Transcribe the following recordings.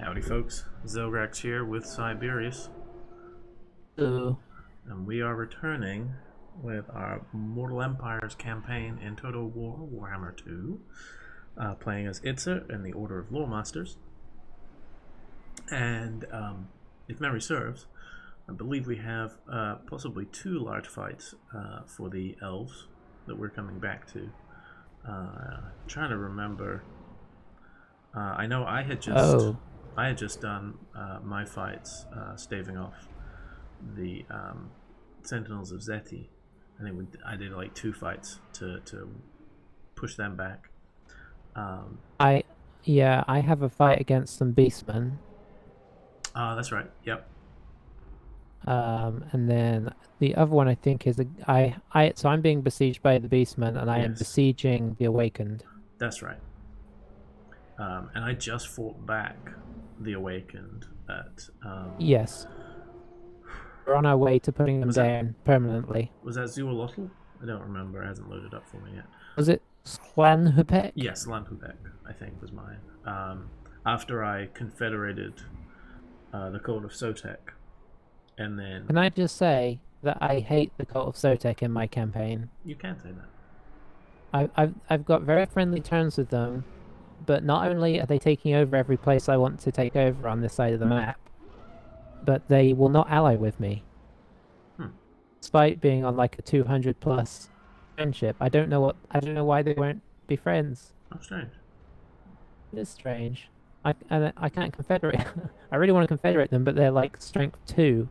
Howdy folks, Zelgrax here with Siberius, So, and we are returning with our Mortal Empires campaign in Total War, Warhammer 2, playing as Itza in the Order of Loremasters. And if memory serves, I believe we have possibly two large fights for the elves that we're coming back to. Trying to remember. I know I had just done my fights staving off the Sentinels of Zeti. I did like two fights to push them back. I have a fight against some beastmen. That's right. Yep. And then the other one I think is so I'm being besieged by the beastmen, and I am Yes. besieging the awakened. That's right. And I just fought back the Awakened at. Yes. We're on our way to putting them down permanently. Was that Zuolotl? I don't remember. It hasn't loaded up for me yet. Was it Slanhupek? Yes, Lanhupek, I think, was mine. After I confederated the Cult of Sotek, and then... Can I just say that I hate the Cult of Sotek in my campaign? You can say that. I've got very friendly terms with them, but not only are they taking over every place I want to take over on this side of the map, but they will not ally with me. Despite being on like a 200 plus friendship. I don't know why they won't be friends. How strange. It is strange. I can't confederate. I really want to confederate them, but they're like strength 2.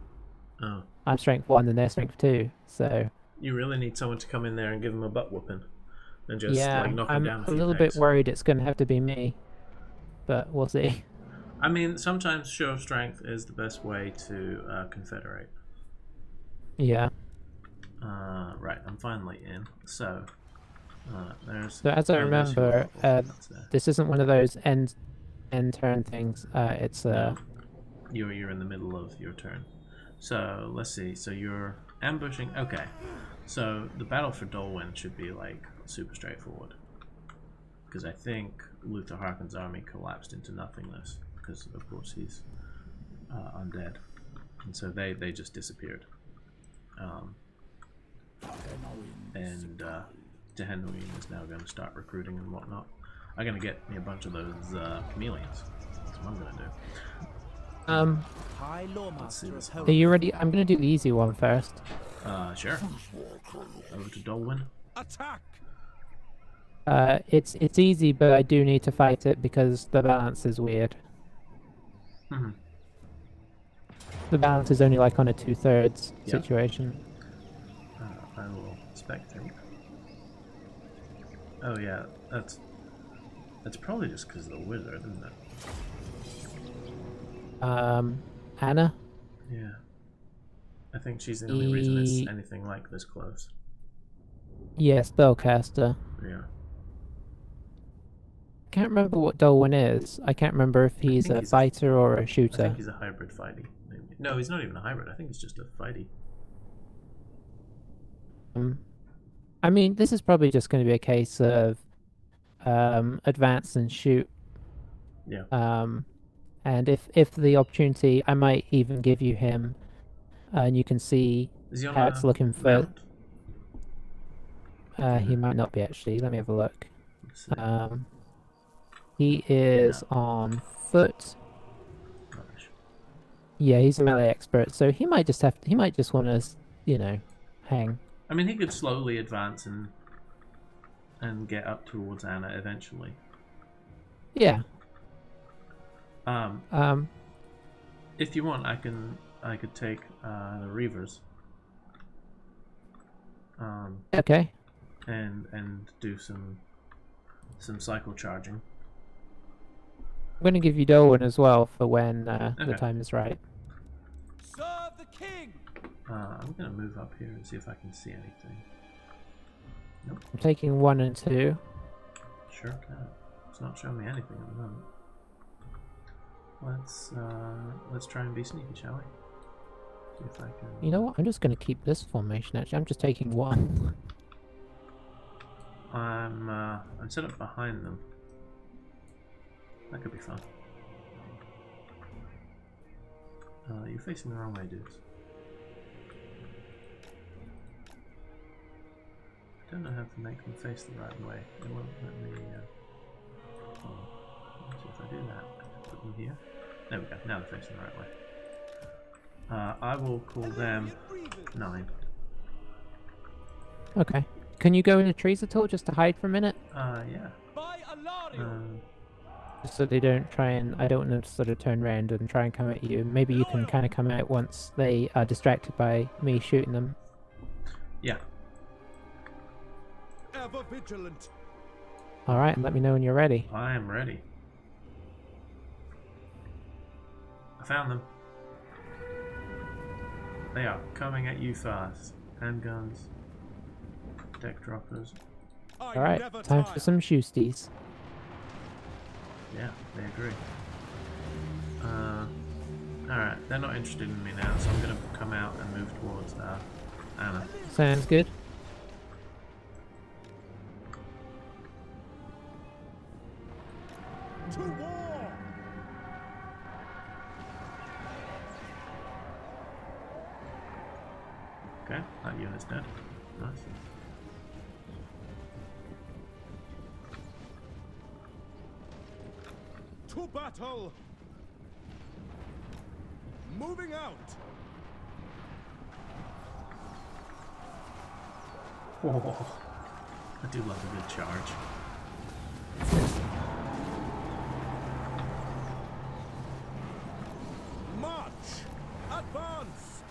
Oh. I'm strength 1 and they're strength 2, so... You really need someone to come in there and give them a butt whooping. And just like knock them down a few I'm a little bit worried it's going to have to be me. But we'll see. I mean, sometimes show of strength is the best way to confederate. Yeah. Right, I'm finally in. So, there's... So as I remember, this isn't one of those end turn things. It's No. You're in the middle of your turn. So let's see. So you're ambushing. Okay. So the battle for Dolwyn should be like super straightforward, because I think Luther Harkin's army collapsed into nothingness because, of course, he's undead, and so they just disappeared. And Tehenuin is now going to start recruiting and whatnot. I'm going to get me a bunch of those chameleons. That's what I'm going to do. Are you ready? I'm going to do the easy one first. Sure. Over to Dolwyn. Attack! It's easy, but I do need to fight it because the balance is weird. The balance is only like on a 2/3 situation. I will spectate. Oh yeah, that's probably just because of the wizard, isn't it? Anna? Yeah. I think she's the only reason it's anything like this close. Yeah, spellcaster. Yeah. Can't remember what Dolwyn is. I can't remember if he's a fighter or a shooter. I think he's a hybrid fighty. Maybe. No, he's not even a hybrid. I think he's just a fighty. I mean, this is probably just going to be a case of advance and shoot. Yeah. And if the opportunity, I might even give you him, and you can see how it's looking for. He might not be actually. Let me have a look. He is on foot. Rubbish. Yeah, he's a melee expert, so he might just want to, hang. I mean, he could slowly advance and get up towards Anna eventually. Yeah. If you want, I could take the Reavers. Okay. And do some cycle charging. I'm going to give you Dolwyn as well for when the time is right. Serve the king! I'm going to move up here and see if I can see anything. Nope. I'm taking 1 and 2. Sure can. It's not showing me anything at the moment. Let's try and be sneaky, shall we? See if I can... You know what? I'm just going to keep this formation, actually. I'm just taking 1. I'm set up behind them. That could be fun. You're facing the wrong way, dudes. I don't know how to make them face the right way. It won't let me. So if I do that, I can put them here. There we go. Now they're facing the right way. I will call them 9. Okay. Can you go in the trees at all just to hide for a minute? Yeah. By Alario. Just so they don't try and... I don't want them to sort of turn around and try and come at you. Maybe you can kind of come out once they are distracted by me shooting them. Yeah. Ever vigilant. Alright, let me know when you're ready. I am ready. I found them. They are coming at you fast. Handguns. Deck droppers. Alright, time for some shoosties. Yeah, they agree. Alright, they're not interested in me now, so I'm going to come out and move towards Anna. Sounds good. To war. Okay, that unit's dead. Nice. To battle. Moving out. Oh, I do love a good charge. March. Advance.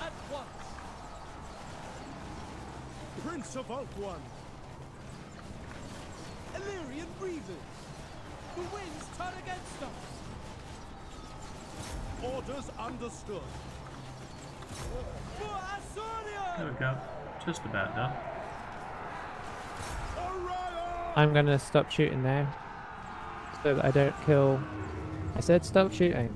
At once. Prince of Ulthuan. Illyrian breathers. The winds turn against us. Orders understood. For Assyria! There we go. Just about done. Orion! I'm gonna stop shooting now. So that I don't kill... I said stop shooting.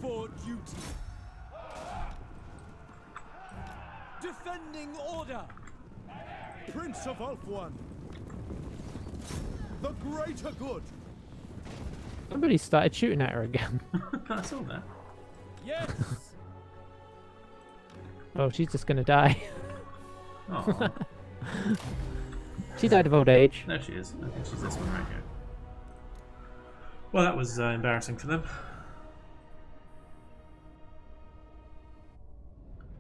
For duty. Defending order. Prince of Ulthuan. The greater good. Somebody started shooting at her again. I saw that. Yes. Oh, she's just gonna die. Oh, She died of old age. there she is. I think she's this one right here. Well, that was embarrassing for them.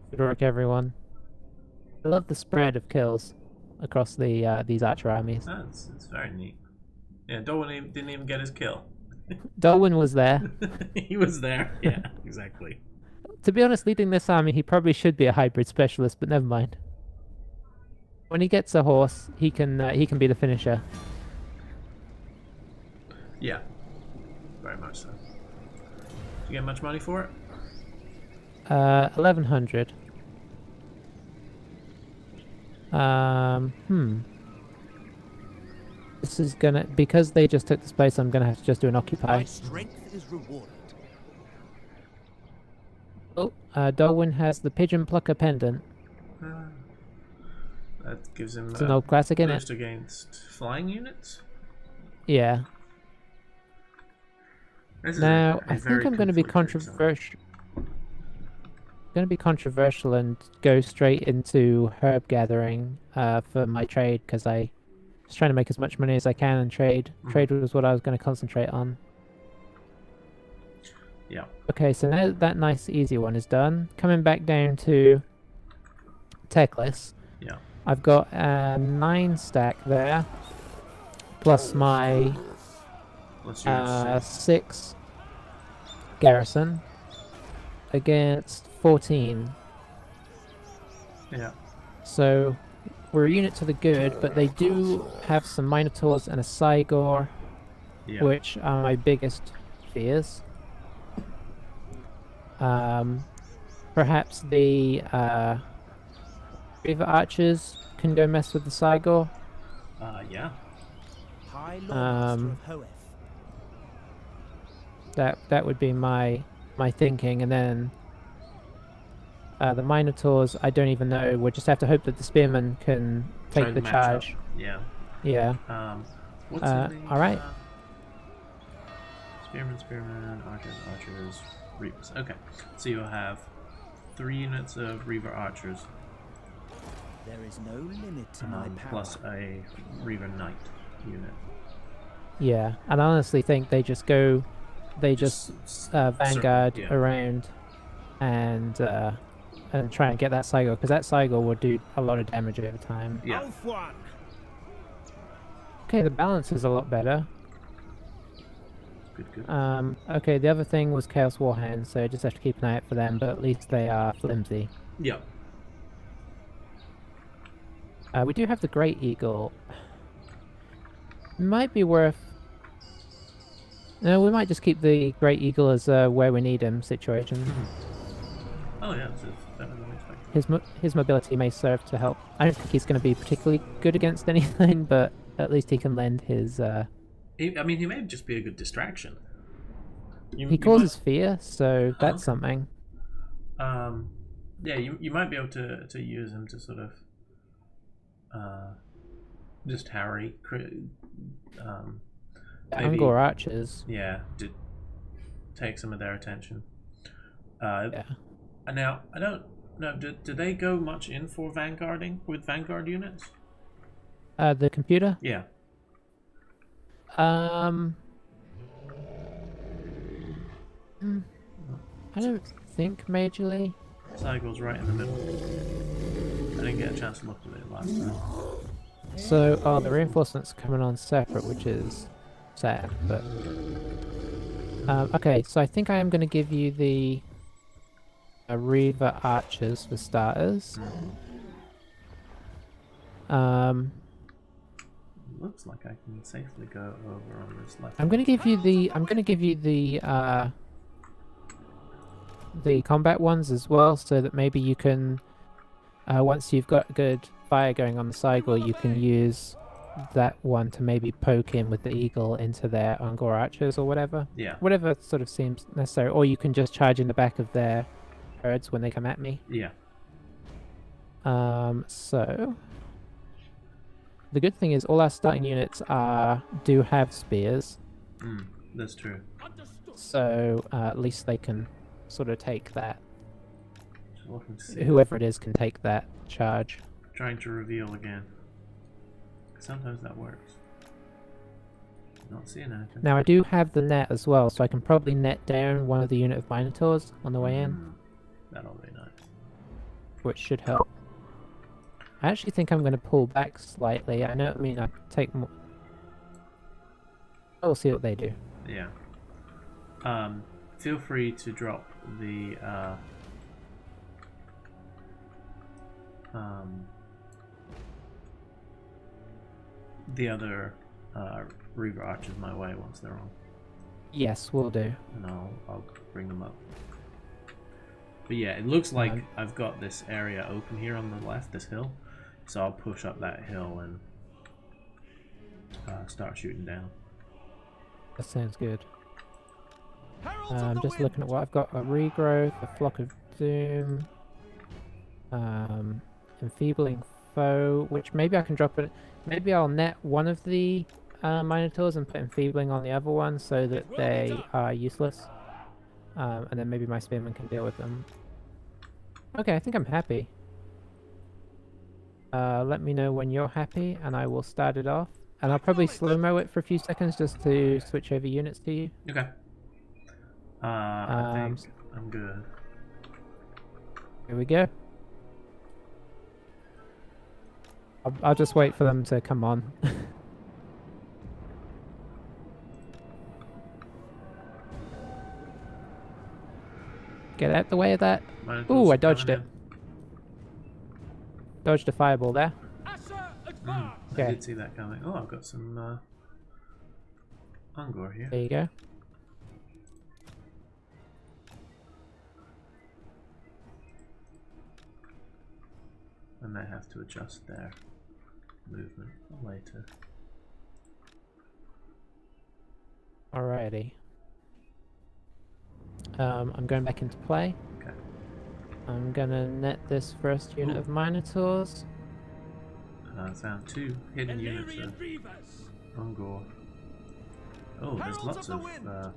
Good work, everyone. I love the spread of kills across the these archer armies. It's very neat. Yeah, Darwin didn't even get his kill. Darwin was there. He was there. Yeah, exactly. To be honest, leading this army, he probably should be a hybrid specialist, but never mind. When he gets a horse, he can be the finisher. Yeah, very much so. Did you get much money for it? 1100. This is gonna, because they just took the space, I'm gonna have to just do an occupy. My strength is rewarded. Oh, Darwin has the pigeon plucker pendant. That gives him It's an old classic, isn't boost it? against flying units. Yeah. This is Now, a I think very I'm going to be conflicting zone. controversial. Going to be controversial and go straight into herb gathering for my trade, because I was trying to make as much money as I can and trade. Trade was what I was going to concentrate on. Yeah. Okay, so now that nice easy one is done, coming back down to Teclis. Yeah. I've got 9 stack there, plus my What's yours? 6 garrison against 14. Yeah. So we're a unit to the good, but they do have some Minotaurs and a Cygor, Yeah. which are my biggest fears. Perhaps the Reaver Archers can go mess with the Cygor. Yeah. High Loremaster of Hoeth. That would be my thinking, and then the Minotaurs, I don't even know. We'll just have to hope that the Spearmen can Try take the to match up. charge. Yeah. Yeah. What's in the... all right. Spearmen, archers, reapers. Okay, so you'll have 3 units of reaver archers. There is no limit to my power. Plus a reaver knight unit. Yeah, and I honestly think they just go, vanguard circle, yeah. around and try and get that Cygor, because that Cygor will do a lot of damage over time. Yeah. Off one. Okay, the balance is a lot better. Good. Okay, the other thing was Chaos Warhands, so just have to keep an eye out for them, but at least they are flimsy. Yeah. We do have the Great Eagle. Might be worth... No, we might just keep the Great Eagle as where we need him situation. Oh yeah, it's better than expected. His mobility may serve to help. I don't think he's going to be particularly good against anything, but at least he can lend his... He may just be a good distraction. He causes fear, so that's something. Yeah, you might be able to use him to sort of just harry. Angor archers. Yeah, to take some of their attention. Yeah. Now, I don't know, do they go much in for vanguarding with vanguard units? The computer? Yeah. I don't think majorly. Cycle's right in the middle. I didn't get a chance to look at it last time. So, the reinforcements are coming on separate, which is sad, but... okay, so I think I am going to give you the Reaver Archers for starters. Looks like I can safely go over on this left. I'm going to give you the combat ones as well, so that maybe you can, once you've got good fire going on the Cygor, you can use that one to maybe poke in with the eagle into their Angor archers or whatever. Yeah. Whatever sort of seems necessary, or you can just charge in the back of their herds when they come at me. Yeah. So the good thing is all our starting units do have spears. That's true. So at least they can sort of take that. Just looking to see. Whoever it is can take that charge. Trying to reveal again. Sometimes that works. Not seeing anything. Now I do have the net as well, so I can probably net down one of the unit of Minotaurs on the way in. That'll be nice. Which should help. I actually think I'm going to pull back slightly. I take more... We'll see what they do. Yeah. Feel free to drop the other Reaver Archers my way once they're on. Yes, we'll do. And I'll bring them up. But yeah, it looks like I've got this area open here on the left, this hill. So I'll push up that hill and start shooting down. That sounds good. I'm just looking at what I've got. A regrowth, a flock of doom, enfeebling foe, which maybe I can drop it. Maybe I'll net one of the Minotaurs and put enfeebling on the other one so that they are useless. And then maybe my spearmen can deal with them. Okay, I think I'm happy. Let me know when you're happy and I will start it off. And I'll probably slow-mo it for a few seconds just to switch over units to you. Okay. I think I'm good. Here we go. I'll just wait for them to come on. Get out the way of that. Ooh, I dodged it. Dodged a fireball there. I did see that coming. Oh, I've got some Angor here. There you go. And they have to adjust their movement later. Alrighty. I'm going back into play. Okay. I'm gonna net this first unit of Minotaurs. Found 2 hidden units of Ungor. Oh, there's Heralds lots of the of. wind.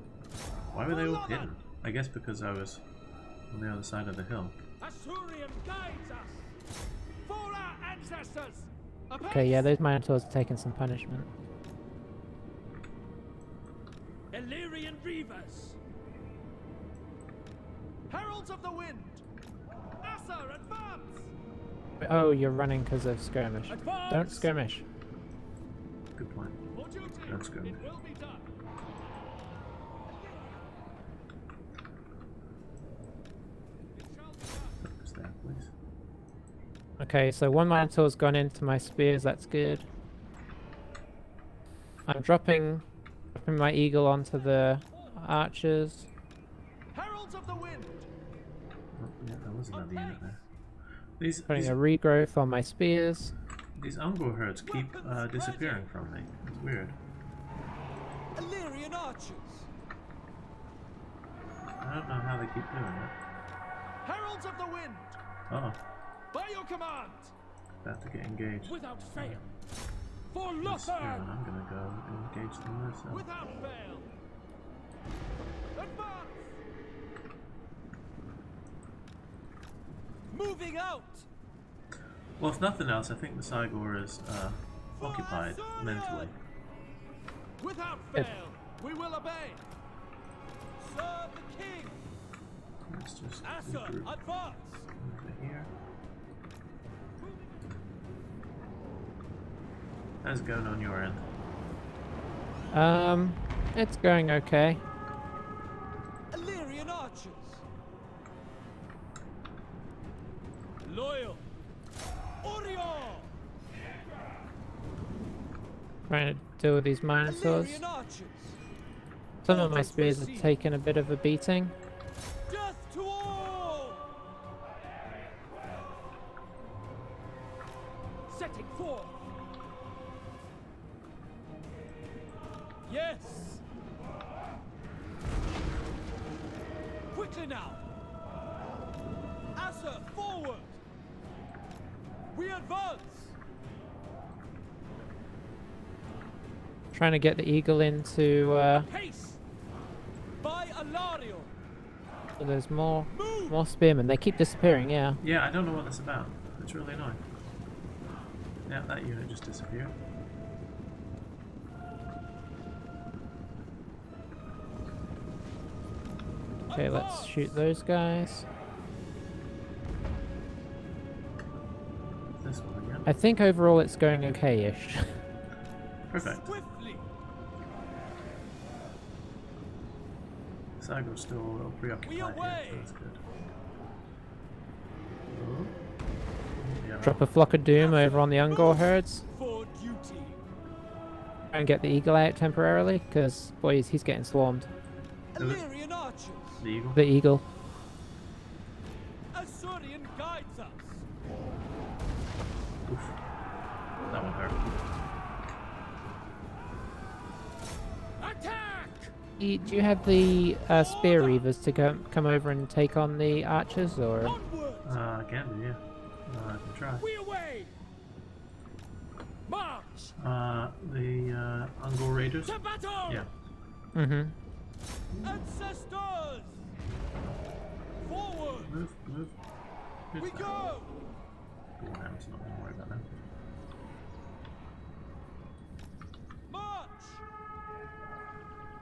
Why were they all hidden? I guess because I was on the other side of the hill. Asturian guides us. For our ancestors. Okay, yeah, those Minotaurs are taking some punishment. Illyrian reavers. Heralds of the wind. Asser, advance. Oh, you're running because of skirmish. Advance. Don't skirmish. Good point. For duty. That's good. It will be done. It shall be done. Focus there, please. Okay, so one Minotaur's gone into my spears, that's good. I'm dropping my eagle onto the archers. Heralds of the wind. Oh, yeah, there was another unit there. These Putting a regrowth on my spears. these Ungor herds keep disappearing from me. It's weird. Illyrian archers. I don't know how they keep doing it. Heralds of the wind. Oh, By your command. about to get engaged. Without fail. For Yes, yeah, Lothar. I'm gonna go engage them myself. Without fail. Advance. Moving out. Well, if nothing else, I think the Cygor is occupied mentally. Without Good. fail. We will obey. Serve the king. Let's just Asser, regroup advance. over here. How's it going on your end? It's going okay. Illyrian archers. Loyal. Orion. Trying to deal with these Minotaurs. Illyrian archers. Some of my spears have taken a bit of a beating. Death to all. Setting forth. Yes. Quickly now. Asser, forward. We advance. Trying to get the eagle into, Haste. By Alario. so there's more Move. spearmen. They keep disappearing, yeah. Yeah, I don't know what that's about. It's really annoying. Yeah, that unit just disappeared. Okay, let's shoot those guys. This one again. I think overall it's going okay-ish. Perfect. Swiftly. Cygor's still a little preoccupied here, away. so that's good. Oh. Yeah, Drop a flock of doom over on the Ungor herds. For duty. Try and get the eagle out temporarily, because, boys, he's getting swarmed. Illyrian archers. the eagle. The eagle. Asturian guides us. Oof. That one hurt. Attack! Do you have the spear reavers to come over and take on the archers, or? Onward. I can do, yeah. I can try. We away. March. The Ungor Raiders? To battle. Yeah. Mm-hmm. Ancestors. Forward. Move. Who's We that? go. Warhammer's not gonna worry about that. March.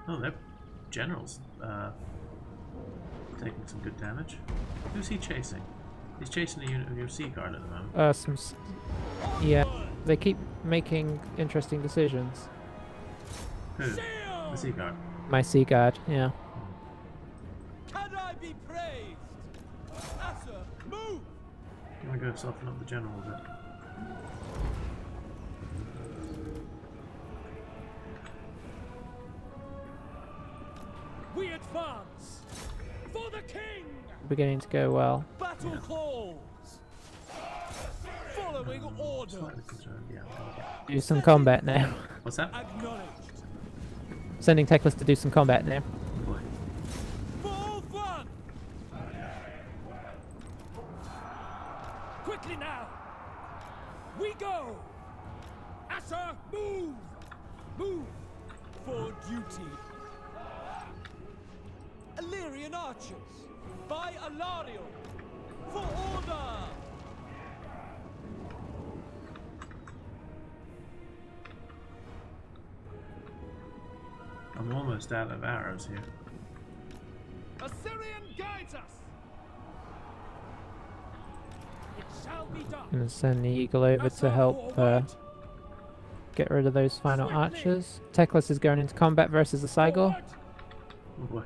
Oh, they're generals. Taking some good damage. Who's he chasing? He's chasing a unit of your Sea Guard at the moment. Yeah, Onward. they keep making interesting decisions. Who? The Sea Guard. My Sea Guard, yeah. Can I be praised? Asser, move. You wanna go soften up the general a bit? We advance. For the king. Beginning to go well. Battle Yeah. calls. Following orders. Slightly concerned, yeah. I'm gonna get- Do some combat now. What's that? Acknowledged. Sending Teclis to do some combat now. Boy. Full front. Quickly now. We go. Asser, move. Move for duty. Illyrian archers by Alario for order. I'm almost out of arrows here. Assyrian guides us. It shall be done. I'm gonna send the eagle over to help get rid of those final archers. Teclis is going into combat versus the Cygor. Oh boy.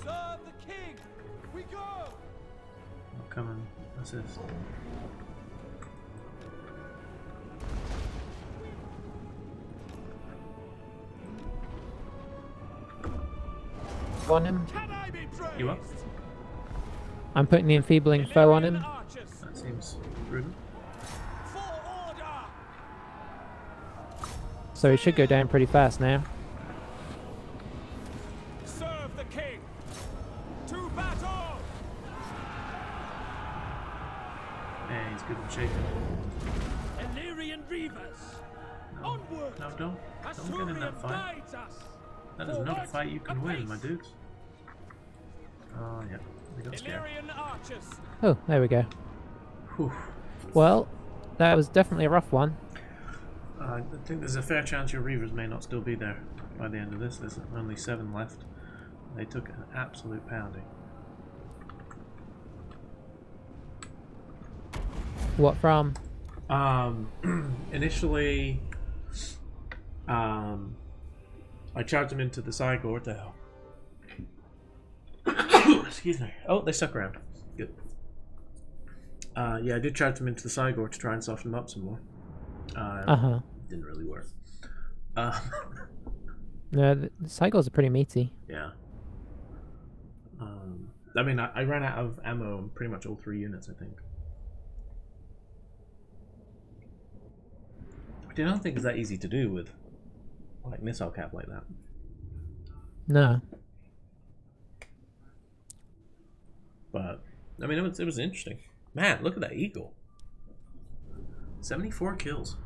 Serve the king. We go. I'll come and assist. On him. Can I be praised? You up? I'm putting the enfeebling foe on him. Archers That seems prudent. for order. So he should go down pretty fast now. Serve the king. To battle. Yeah, he's good at shaking. Illyrian reavers. Onward. No, don't get in that Assyrian fight. guides us. That is not a fight you can win, my dudes. Oh yeah, we got scared. Illyrian archers. Oh, there we go. Whew. Well, that was definitely a rough one. I think there's a fair chance your Reavers may not still be there by the end of this. There's only 7 left. They took an absolute pounding. What from? Initially, I charged them into the Cygor to help. Excuse me. Oh, they stuck around. Good. Yeah, I did charge them into the Cygor to try and soften them up some more. Didn't really work. No, the Cygors are pretty meaty. Yeah. I mean, I ran out of ammo on pretty much all 3 units, I think. Which I don't think is that easy to do with like missile cap like that. No. But I mean, it was interesting. Man, look at that eagle. 74 kills.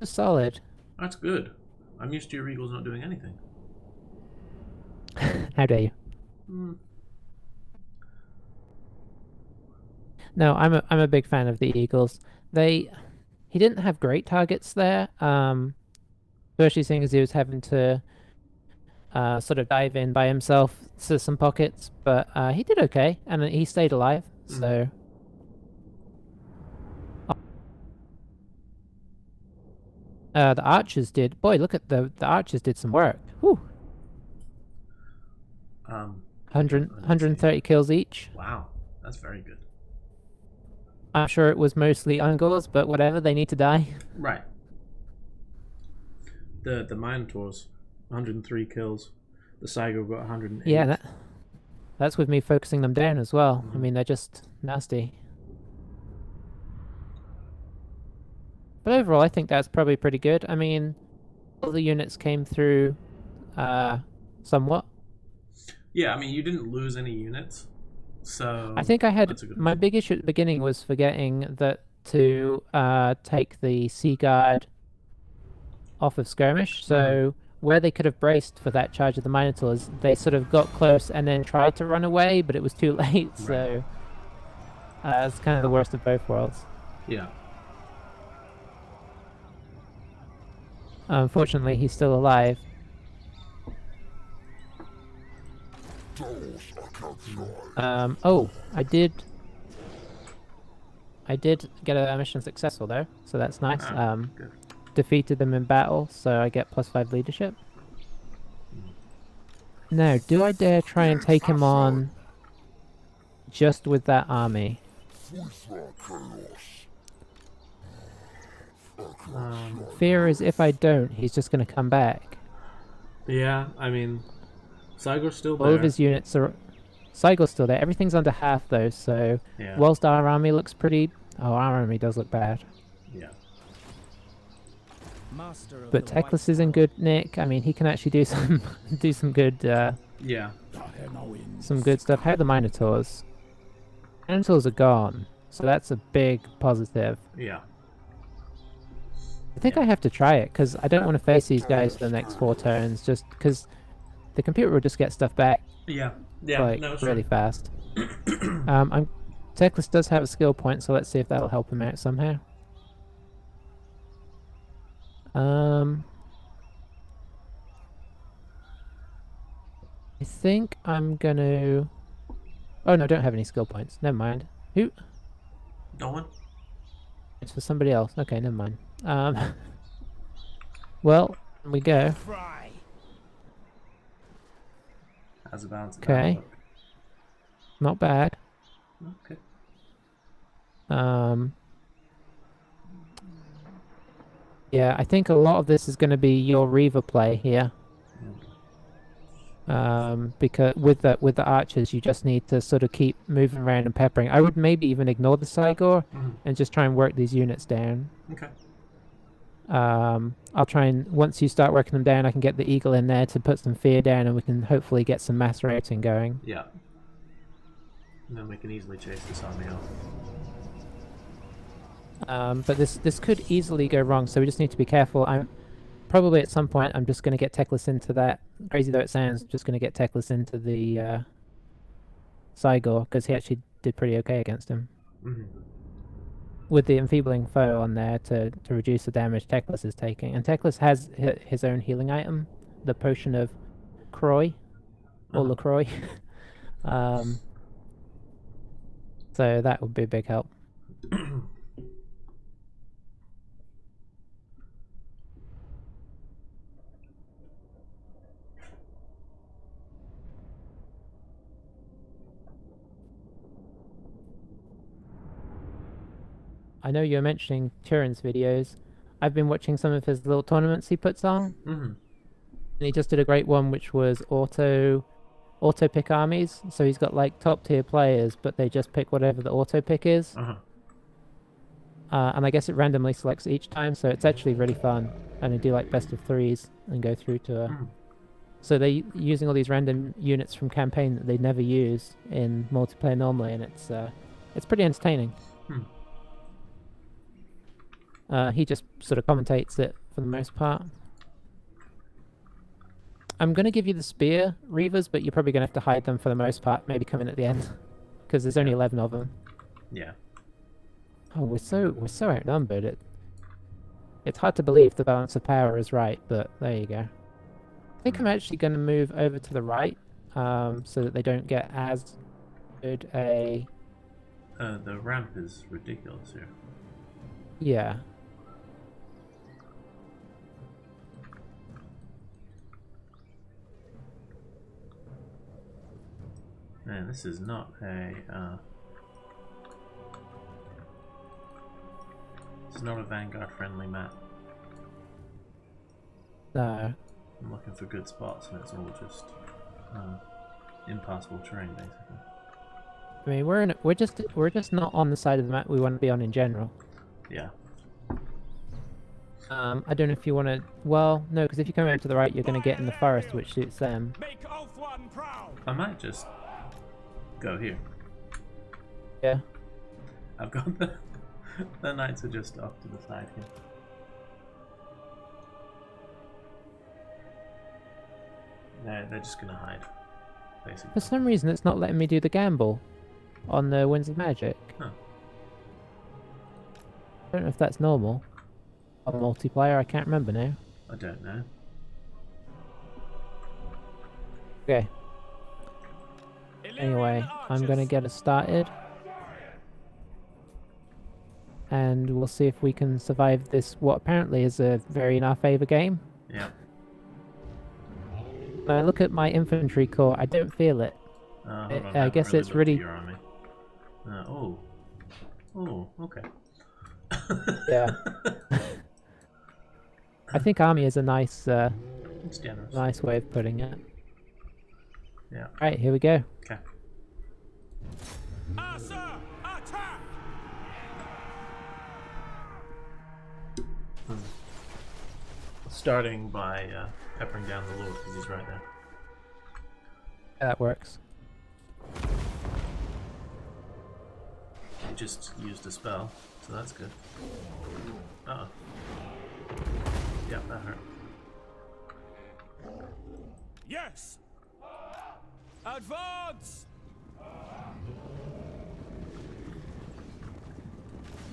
Solid. That's good. I'm used to your eagles not doing anything. How dare you? Mm. No, I'm a big fan of the Eagles. He didn't have great targets there. Especially seeing as he was having to sort of dive in by himself to some pockets, but he did okay, and he stayed alive. So the archers did. Boy, look at the archers did some work. Whew. 130 kills each. Wow, that's very good. I'm sure it was mostly Ungors, but whatever, they need to die. Right. The Minotaurs, 103 kills. The Cygor got 108. Yeah, that's with me focusing them down as well. I mean, they're just nasty. But overall, I think that's probably pretty good. I mean, all the units came through somewhat. Yeah, I mean, you didn't lose any units, so I think I had that's a good my big issue at the beginning was forgetting that to take the Sea Guard off of skirmish. So where they could have braced for that charge of the Minotaurs, they sort of got close and then tried to run away, but it was too late. Right. So it's kind of the worst of both worlds. Yeah. Unfortunately, he's still alive. Oh, I did get a mission successful though, so that's nice. Good. Defeated them in battle, so I get +5 leadership. Now, do I dare try and take him on just with that army? Fear is if I don't, he's just going to come back. Yeah, I mean, Cygor's still there. All of his units are... Cygor's still there. Everything's under half though, so Yeah. whilst our army looks pretty... Oh, our army does look bad. Yeah. But Teclis is in good nick. I mean, he can actually do some some good Yeah. some good stuff. How are the Minotaurs? Minotaurs are gone. So that's a big positive. Yeah. I think I have to try it, because I don't want to face these guys for the next 4 turns, just because the computer will just get stuff back Yeah. Yeah. like No, it's really fast. Teclis does have a skill point, so let's see if that'll help him out somehow. I think I'm gonna... Oh no, don't have any skill points. Never mind. Who? No one? It's for somebody else. Okay, never mind. Well, here we go. Fry. How's the balance of Okay. that look? Not bad. Okay. Yeah, I think a lot of this is going to be your Reaver play here. Because with the archers, you just need to sort of keep moving around and peppering. I would maybe even ignore the Cygor and just try and work these units down. Okay. I'll try and, once you start working them down, I can get the Eagle in there to put some fear down, and we can hopefully get some mass routing going. Yeah. And then we can easily chase this army off. But this could easily go wrong, so we just need to be careful. I'm probably at some point I'm just going to get Teclis into that. Crazy though it sounds, just going to get Teclis into the Cygor, because he actually did pretty okay against him. With the enfeebling foe on there to reduce the damage Teclis is taking. And Teclis has his own healing item, the Potion of Croy, or LaCroix. So that would be a big help. I know you're mentioning Turin's videos. I've been watching some of his little tournaments he puts on. And he just did a great one which was auto pick armies. So he's got like top tier players, but they just pick whatever the auto pick is. And I guess it randomly selects each time, so it's actually really fun. And they do like best of 3s and go through to a... So they're using all these random units from campaign that they never use in multiplayer normally, and it's pretty entertaining. He just sort of commentates it for the most part. I'm going to give you the spear Reavers, but you're probably going to have to hide them for the most part, maybe come in at the end, because there's only 11 of them. Yeah. Oh, we're so outnumbered. It's hard to believe the balance of power is right, but there you go. I think I'm actually going to move over to the right, so that they don't get as good a... The ramp is ridiculous here. Yeah. Man, this is not a this is not a Vanguard friendly map. No. I'm looking for good spots and it's all just impassable terrain basically. I mean, we're just not on the side of the map we want to be on in general. Yeah. I don't know if you want to... Well, no, because if you come over to the right, you're going to get in the forest, which suits them. Make Oath One proud. I might just go here. Yeah. I've got the knights are just off to the side here. They're just gonna hide, basically. For some reason, it's not letting me do the gamble on the Winds of Magic. Huh. I don't know if that's normal. On multiplayer, I can't remember now. I don't know. Okay. Anyway, I'm gonna get us started. And we'll see if we can survive this, what apparently is a very in our favour game. Yeah. When I look at my infantry corps, I don't feel it. Hold on, I guess it's really... Your army. Oh, okay. Yeah. I think army is a nice, It's generous. nice way of putting it. Yeah. Right, here we go. Okay. Attack! Starting by peppering down the Lord because he's right there. Yeah, that works. he just used a spell, so that's good. Uh oh. Yep, that hurt. Yes! Advance!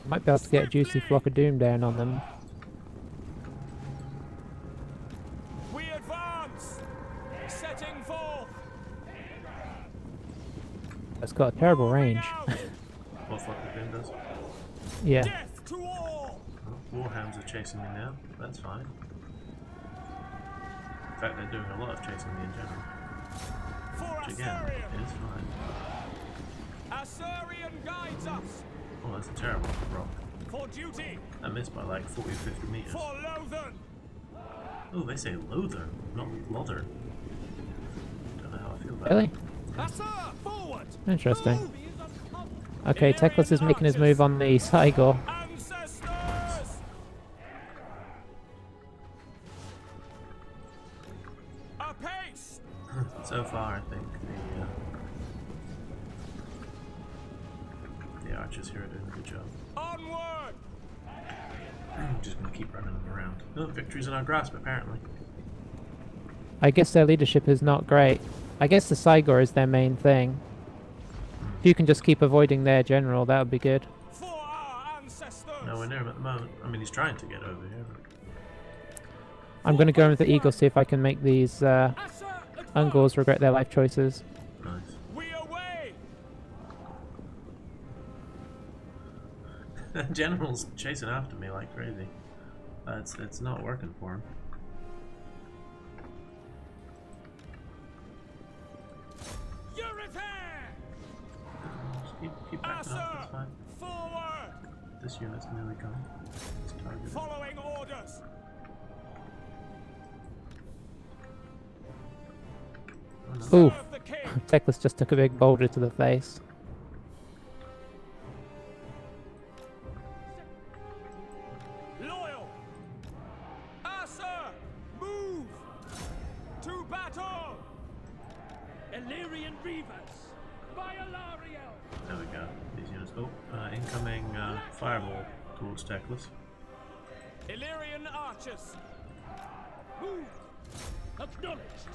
Might be able to get a juicy flock of doom down on them. We advance! Setting forth! It's got a terrible range. What Flock of Doom does? Yeah. Death to all! Oh, Warhounds are chasing me now. That's fine. In fact, they're doing a lot of chasing me in general. For Which again, Assyrian! is fine. Assyrian guides us! Oh, that's a terrible rock. For duty! I missed by like 40 or 50 meters. For Lothan! Oh, they say Lother, not Lother. Don't know how I feel about Really? it. Hussar, forward! Interesting. Move! Okay, Teclis is making his move on the Cygor. Ancestors! Apace! So far, I think the archers here are doing a good job. Onward! I'm just gonna keep running them around. Oh, victory's in our grasp, apparently. I guess their leadership is not great. I guess the Cygor is their main thing. If you can just keep avoiding their general, that would be good. For our ancestors! Nowhere near him at the moment. I mean, he's trying to get over here. I'm going to go in with the Eagle, see if I can make these Assur, Ungors regret their life choices. Nice. We away! General's chasing after me like crazy. It's not working for him. Just keep backing up, that's fine. Forward! This unit's nearly gone. It's targeted. Following orders! Oh, no. Ooh, Serve the king! Teclis just took a big boulder to the face. Loyal! Assur! Move! To battle! Illyrian Reavers! By Alariel! There we go. These units. Oh, incoming fireball towards Teclis. Illyrian archers! Move! Acknowledged!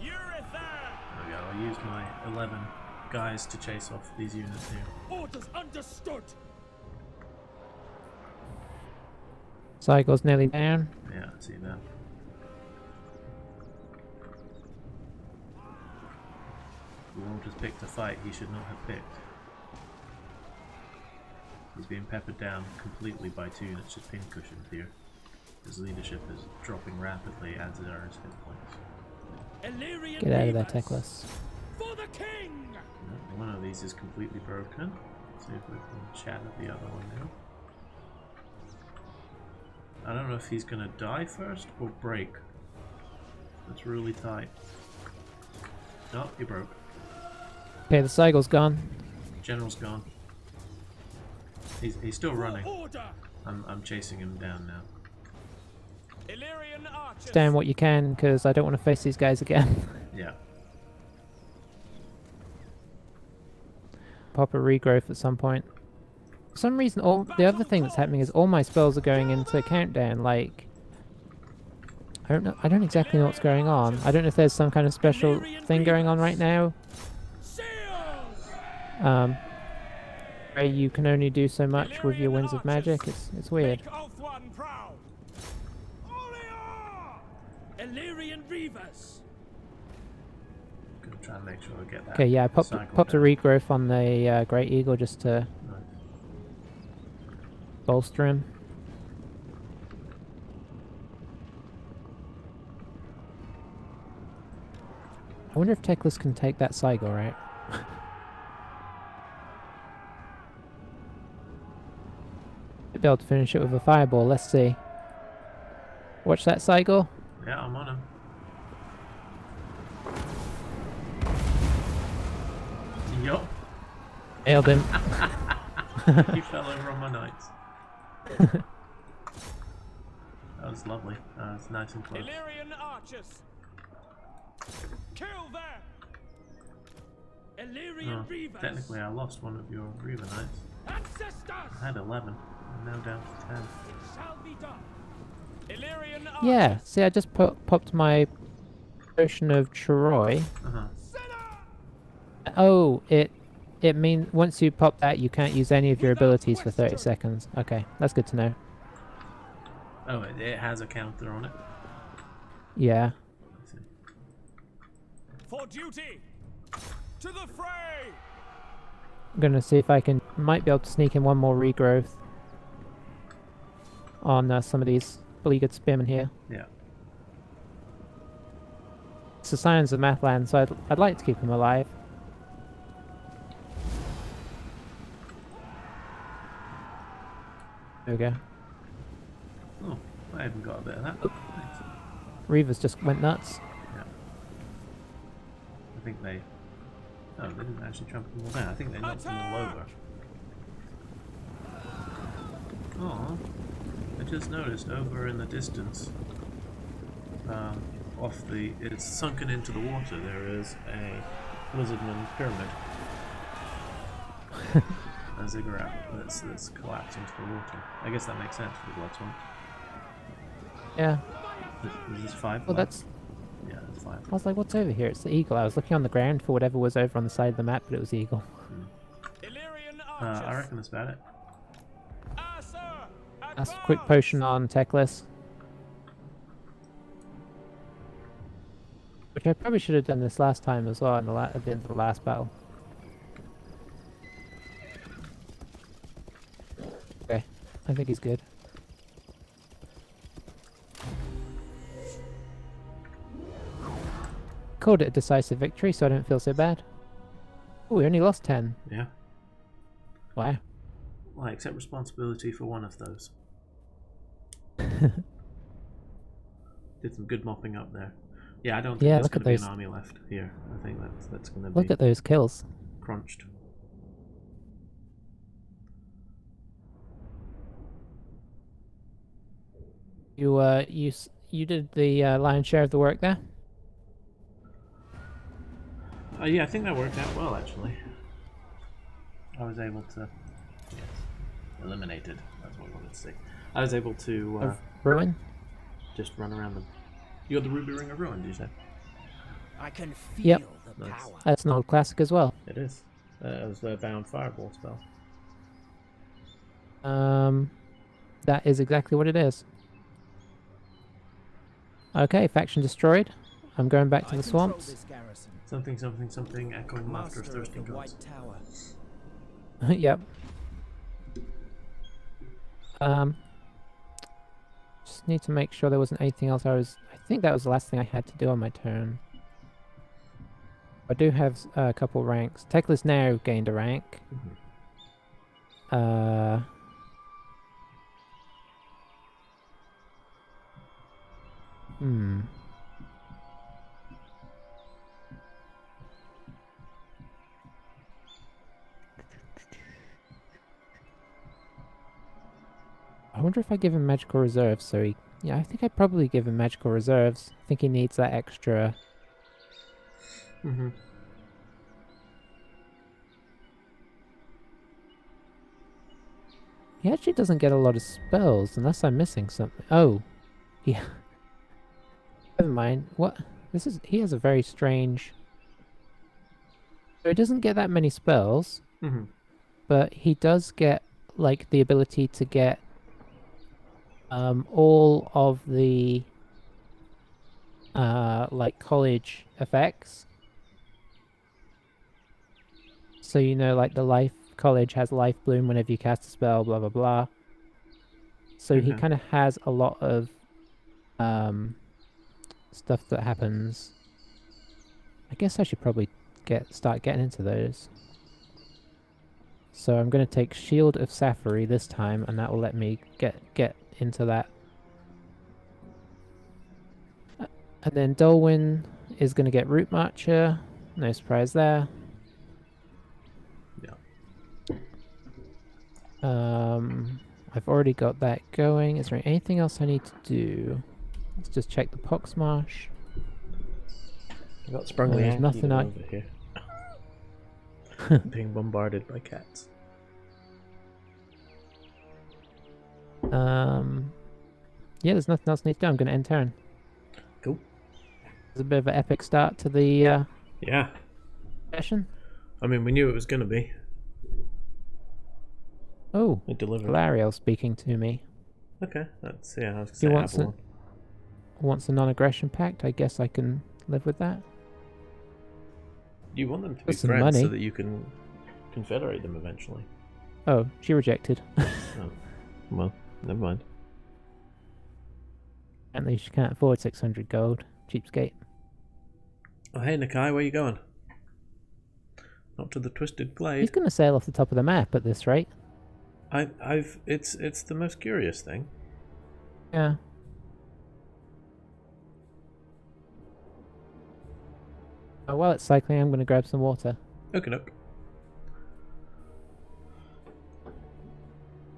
Urethar! There we go. I'll use my 11 guys to chase off these units here. Orders understood! Cygor's nearly down. Yeah, I see that. Who just picked a fight he should not have picked. He's being peppered down completely by 2 units of pincushioned here. His leadership is dropping rapidly, as are his hit points. Illyrian Get out of there, Reavers! Teclis. For the king! No, one of these is completely broken. Let's see if we can chat at the other one now. I don't know if he's gonna die first or break. That's really tight. No, he broke. Okay, the Cygor's gone. General's gone. He's still running. Order! I'm chasing him down now. Illyrian archers! Stand what you can, because I don't want to face these guys again. Yeah. Pop a regrowth at some point. For some reason, the other thing that's happening is all my spells are going into countdown. Like, I don't exactly know what's going on. I don't know if there's some kind of special thing going on right now. Where you can only do so much with your Winds of Magic. It's weird. Make Ulthuan proud! Illyrian Reavers! Gonna try and make sure I get that. Okay, yeah, I popped a down. regrowth on the Great Eagle just to Nice. bolster him. I wonder if Teclis can take that Cygor, right? Might be able to finish it with a fireball, let's see. Watch that Cygor. Yeah, I'm on him. Yup. Nailed him. He fell over on my knights. That was lovely. It's nice and close. Illyrian archers! Kill them! Illyrian Reavers. Technically, I lost one of your Reaver Knights. Ancestors. I had 11. I'm now down to 10. It shall be done. Illyrian Yeah, archers. see, I just popped my potion of Troy. Uh-huh. Sinner. Oh, it means once you pop that, you can't use any of your abilities for 30 seconds. Okay, that's good to know. Oh, it has a counter on it. Yeah. I see. For duty. To the fray. I'm gonna see if I might be able to sneak in one more regrowth on some of these beleaguered spearmen here. Yeah. It's the Scions of Mathland, so I'd like to keep them alive. There we go. Oh, I even got a bit of that. Thanks. Reavers just went nuts. Yeah. I think they... Oh, they didn't actually trample them all down. I think they knocked them all over. Oh, I just noticed over in the distance, it's sunken into the water, there is a Lizardmen pyramid. A ziggurat that's collapsed into the water. I guess that makes sense for the Blood Swamp. Yeah. Is this 5? Well, left? that's... Yeah, that's 5. I was like, what's over here? It's the eagle. I was looking on the ground for whatever was over on the side of the map, but it was the eagle. Illyrian archers. I reckon that's about it. Ah, sir. That's a quick potion on Teclis. Which I probably should have done this last time as well, at the end of the last battle. Okay, I think he's good. Called it a decisive victory, so I don't feel so bad. Oh, we only lost 10. Yeah. Wow. Well, I accept responsibility for one of those. Did some good mopping up there. Yeah, I don't think there's going to be an army left here. I think that's going to be... Look at those kills. Crunched. You did the lion's share of the work there? Yeah, I think that worked out well, actually. I was able to... Yes. Eliminated. That's what I wanted to say. I was able to... Of Ruin? Just run around them. You got the Ruby Ring of Ruin, did you say? I can feel the Nice. power. That's an old classic as well. It is. It was the Bound Fireball spell. That is exactly what it is. Okay, faction destroyed. I'm going back to the swamps. Something, something, something, echoing laughter of Master of thirsty the gods. White Tower. Yep. Just need to make sure there wasn't anything else I think that was the last thing I had to do on my turn. I do have a couple ranks. Teclis now gained a rank. I wonder if I give him magical reserves, so he... Yeah, I think I'd probably give him magical reserves. I think he needs that extra... He actually doesn't get a lot of spells, unless I'm missing something. Oh. Yeah. Never mind. What? He has a very strange... So he doesn't get that many spells, but he does get, like, the ability to get all of the like college effects. So you know, like the life college has life bloom whenever you cast a spell, blah blah blah. So he kind of has a lot of stuff that happens. I guess I should probably start getting into those. So I'm going to take Shield of Safari this time, and that will let me get into that. And then Dolwyn is going to get Root Marcher. No surprise there. Yeah. I've already got that going. Is there anything else I need to do? Let's just check the Poxmarsh. I got Sprungly There's Anky nothing over here. being bombarded by cats. Yeah, there's nothing else I need to do. I'm going to end turn. Cool. There's a bit of an epic start to the Yeah. session. I mean, we knew it was going to be. Oh, It delivered. Valariel speaking to me. Okay, that's, yeah, I was He going to say wants a non-aggression pact. I guess I can live with that. You want them to be With some friends money. so that you can confederate them eventually. Oh, she rejected. Oh. Well, never mind. Apparently she can't afford 600 gold. Cheapskate. Oh, hey, Nakai, where you going? Not to the Twisted Glade. He's going to sail off the top of the map at this rate. It's the most curious thing. Yeah. Oh, while it's cycling, I'm going to grab some water. Okay, look.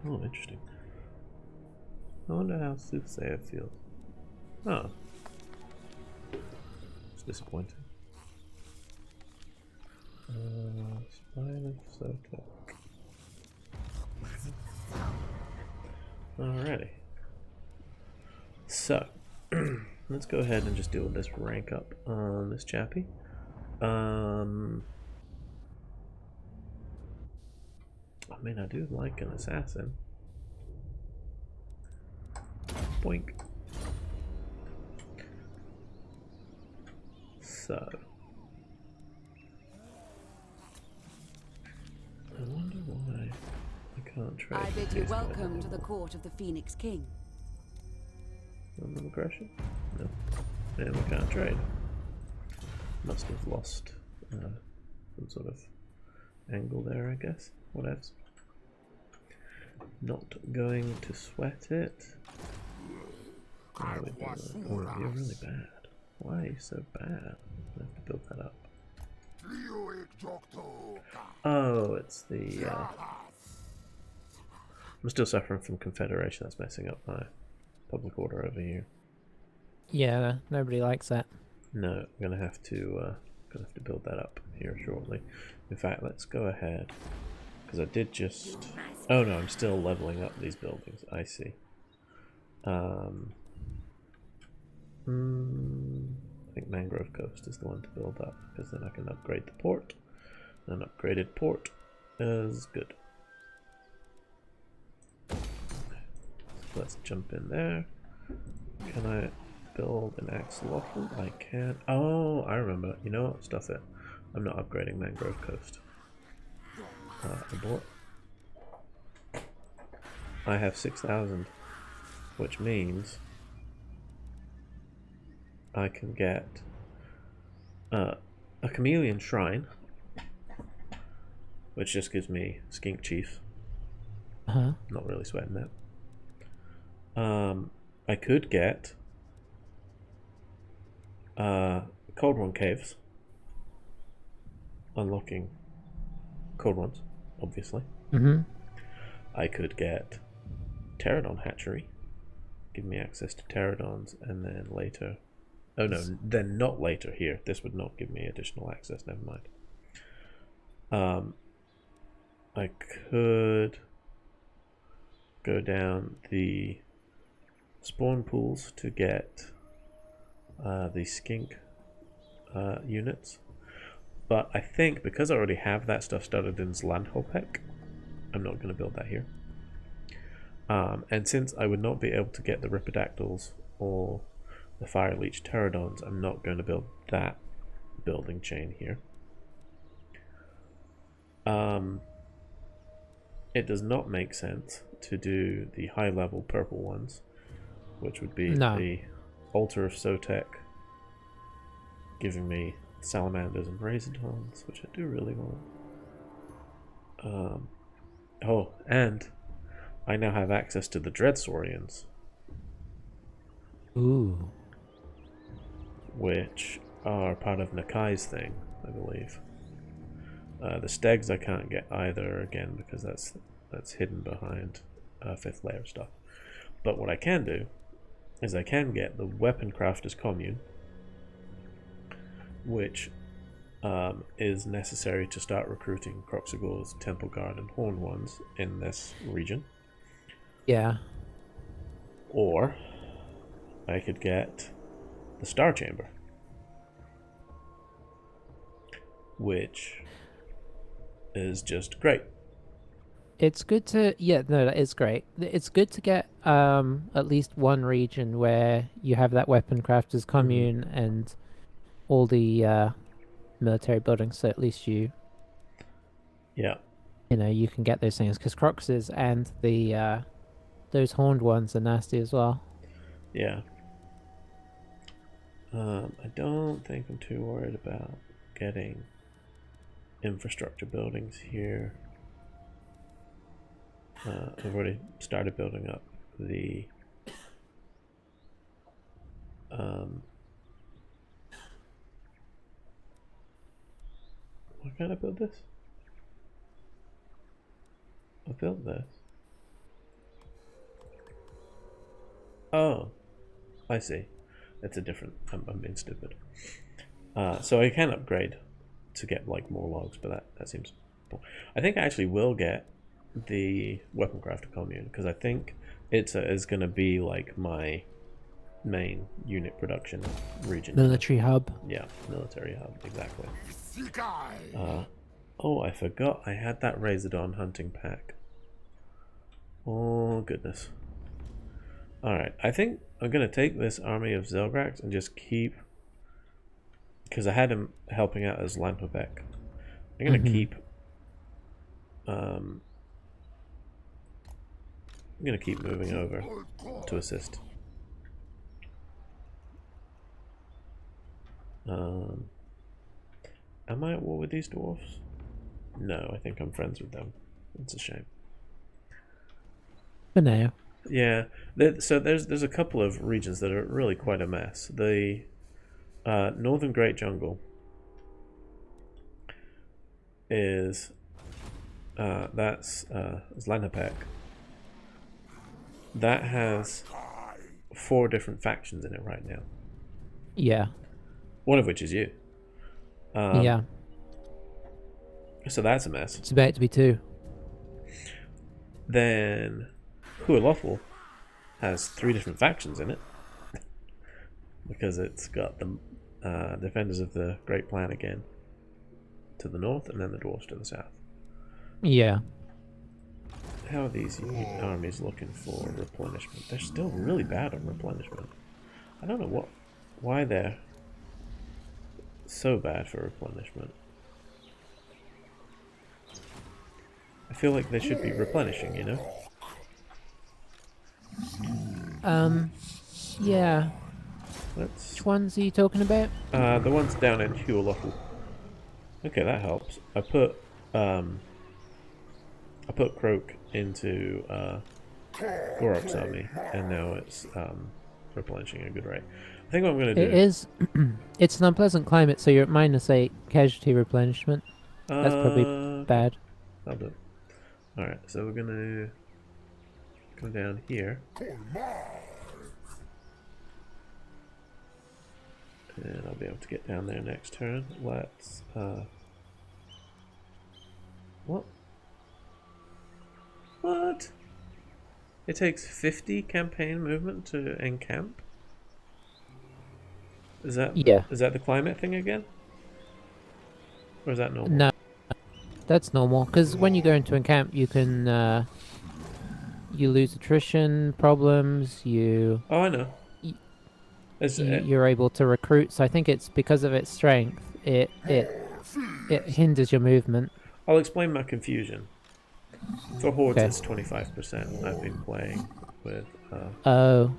Oh, interesting. I wonder how Soothsayer feels. Oh. It's disappointing. Spine of Sotek. Alrighty. So, let's go ahead and just deal with this rank up on this chappy. I mean, I do like an assassin. Boink. So, I wonder why I can't trade. I bid with you these guys welcome to the anymore. court of the Phoenix King. No aggression? No. And we can't trade. Must have lost some sort of angle there, I guess. Whatevs. Not going to sweat it. Oh, you're really bad. Why are you so bad? I have to build that up. Oh, it's the... I'm still suffering from Confederation. That's messing up my public order over here. Yeah, nobody likes that. No, I'm gonna have to build that up here shortly. In fact, let's go ahead, because I did just... Oh no, I'm still leveling up these buildings. I see. I think Mangrove Coast is the one to build up, because then I can upgrade the port. An upgraded port is good. So let's jump in there. Can I build an axolotl? I can. Oh, I remember. You know what? Stuff it. I'm not upgrading Mangrove Coast. Abort. I have 6,000, which means I can get a chameleon shrine, which just gives me skink chief. Not really sweating that. I could get Cold One Caves, unlocking Cold Ones, obviously. I could get Pterodon Hatchery, give me access to Pterodons, and then later... Oh no, then not later here. This would not give me additional access, never mind. I could go down the spawn pools to get the skink units, but I think because I already have that stuff started in Zlandhopek, I'm not going to build that here. And since I would not be able to get the Ripidactyls or the Fire Leech Pterodons, I'm not going to build that building chain here. It does not make sense to do the high level purple ones, which would be the Altar of Sotek, giving me Salamanders and Razordons, which I do really want. Oh, and I now have access to the Dreadsaurians. Ooh. Which are part of Nakai's thing, I believe. The Stegs I can't get either, again, because that's hidden behind 5th layer stuff. But what I can do is I can get the Weapon Crafters Commune, which is necessary to start recruiting Kroxigors, Temple Guard, and Horned Ones in this region. Yeah. Or I could get the Star Chamber, which is just great. It's good to that is great. It's good to get at least one region where you have that weapon crafters commune and all the military buildings, so at least you know you can get those things, because Croxes and the those horned ones are nasty as well. Yeah. I don't think I'm too worried about getting infrastructure buildings here. I've already started building up the why can't I build this? I built this. Oh, I see. It's a different. I'm being stupid. So I can upgrade to get like more logs, but that seems. I think I actually will get the weapon crafter commune, because I think Itza is going to be like my main unit production region. Military hub. Yeah, military hub, exactly. Oh, I forgot I had that Razordon hunting pack. Oh goodness. Alright, I think I'm going to take this army of Zelgrax and just keep, because I had him helping out as Lampabek. I'm going to keep I'm going to keep moving over to assist. Am I at war with these dwarfs? No, I think I'm friends with them. It's a shame. For now. Yeah, so there's a couple of regions that are really quite a mess. The Northern Great Jungle is that's Lanapek. That has 4 different factions in it right now. Yeah. One of which is you. Yeah. So that's a mess. It's about to be 2. Then Hualofel has 3 different factions in it. Because it's got the Defenders of the Great Plan again to the north, and then the Dwarfs to the south. Yeah. How are these armies looking for replenishment? They're still really bad on replenishment. I don't know why they're so bad for replenishment. I feel like they should be replenishing, you know? Yeah. Which ones are you talking about? The ones down in Hualofel. Okay, that helps. I put Croak into Gor-Rok's army, and now it's replenishing at a good rate. I think what I'm going to do... It is... it's an unpleasant climate, so you're at -8 casualty replenishment. That's probably bad. I'll do it. Alright, so we're going to come down here. And I'll be able to get down there next turn. Let's... What? What? It takes 50 campaign movement to encamp? Is that the climate thing again? Or is that normal? No, that's normal. Because when you go into encamp, you can you lose attrition problems. Oh, I know. You're able to recruit. So I think it's because of its strength. It hinders your movement. I'll explain my confusion. For hordes, it's 25%. I've been playing with. Oh,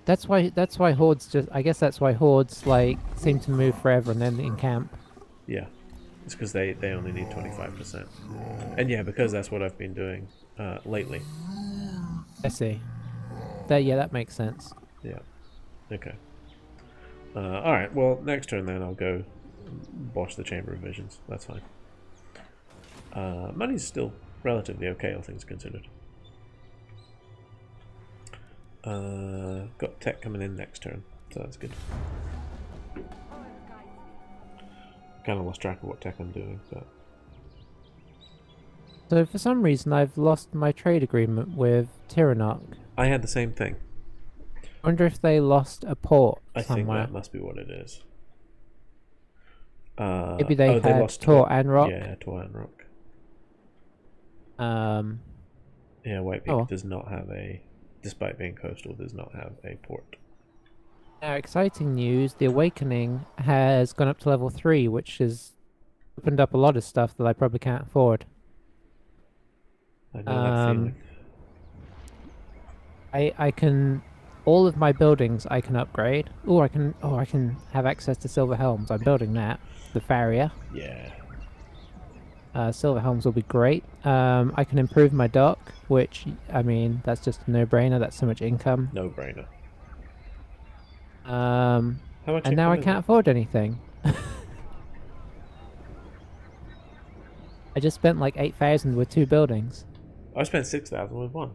that's why hordes I guess that's why hordes like seem to move forever and then encamp. Yeah, it's because they only need 25%, and yeah, because that's what I've been doing lately. I see. That makes sense. Yeah. Okay. All right. Well, next turn then I'll go boss the Chamber of Visions. That's fine. Money's still relatively okay, all things considered. Got tech coming in next turn, so that's good. kind of lost track of what tech I'm doing. But So for some reason, I've lost my trade agreement with Tyrannok. I had the same thing. I wonder if they lost a port I think somewhere. that must be what it is. Maybe they had lost Tor and Rock. Yeah, Tor and Rock. Yeah, White Peak does not have a, despite being coastal, does not have a port. Now, exciting news, the Awakening has gone up to level 3, which has opened up a lot of stuff that I probably can't afford. I know that feeling. I can, all of my buildings I can upgrade. I can have access to Silver Helms. I'm building that. The Farrier. Yeah. Silver Helms will be great. I can improve my dock, which, I mean, that's just a no-brainer. That's so much income. No-brainer. How much and now I income is can't it? afford anything. I just spent like 8,000 with 2 buildings. I spent 6,000 with 1.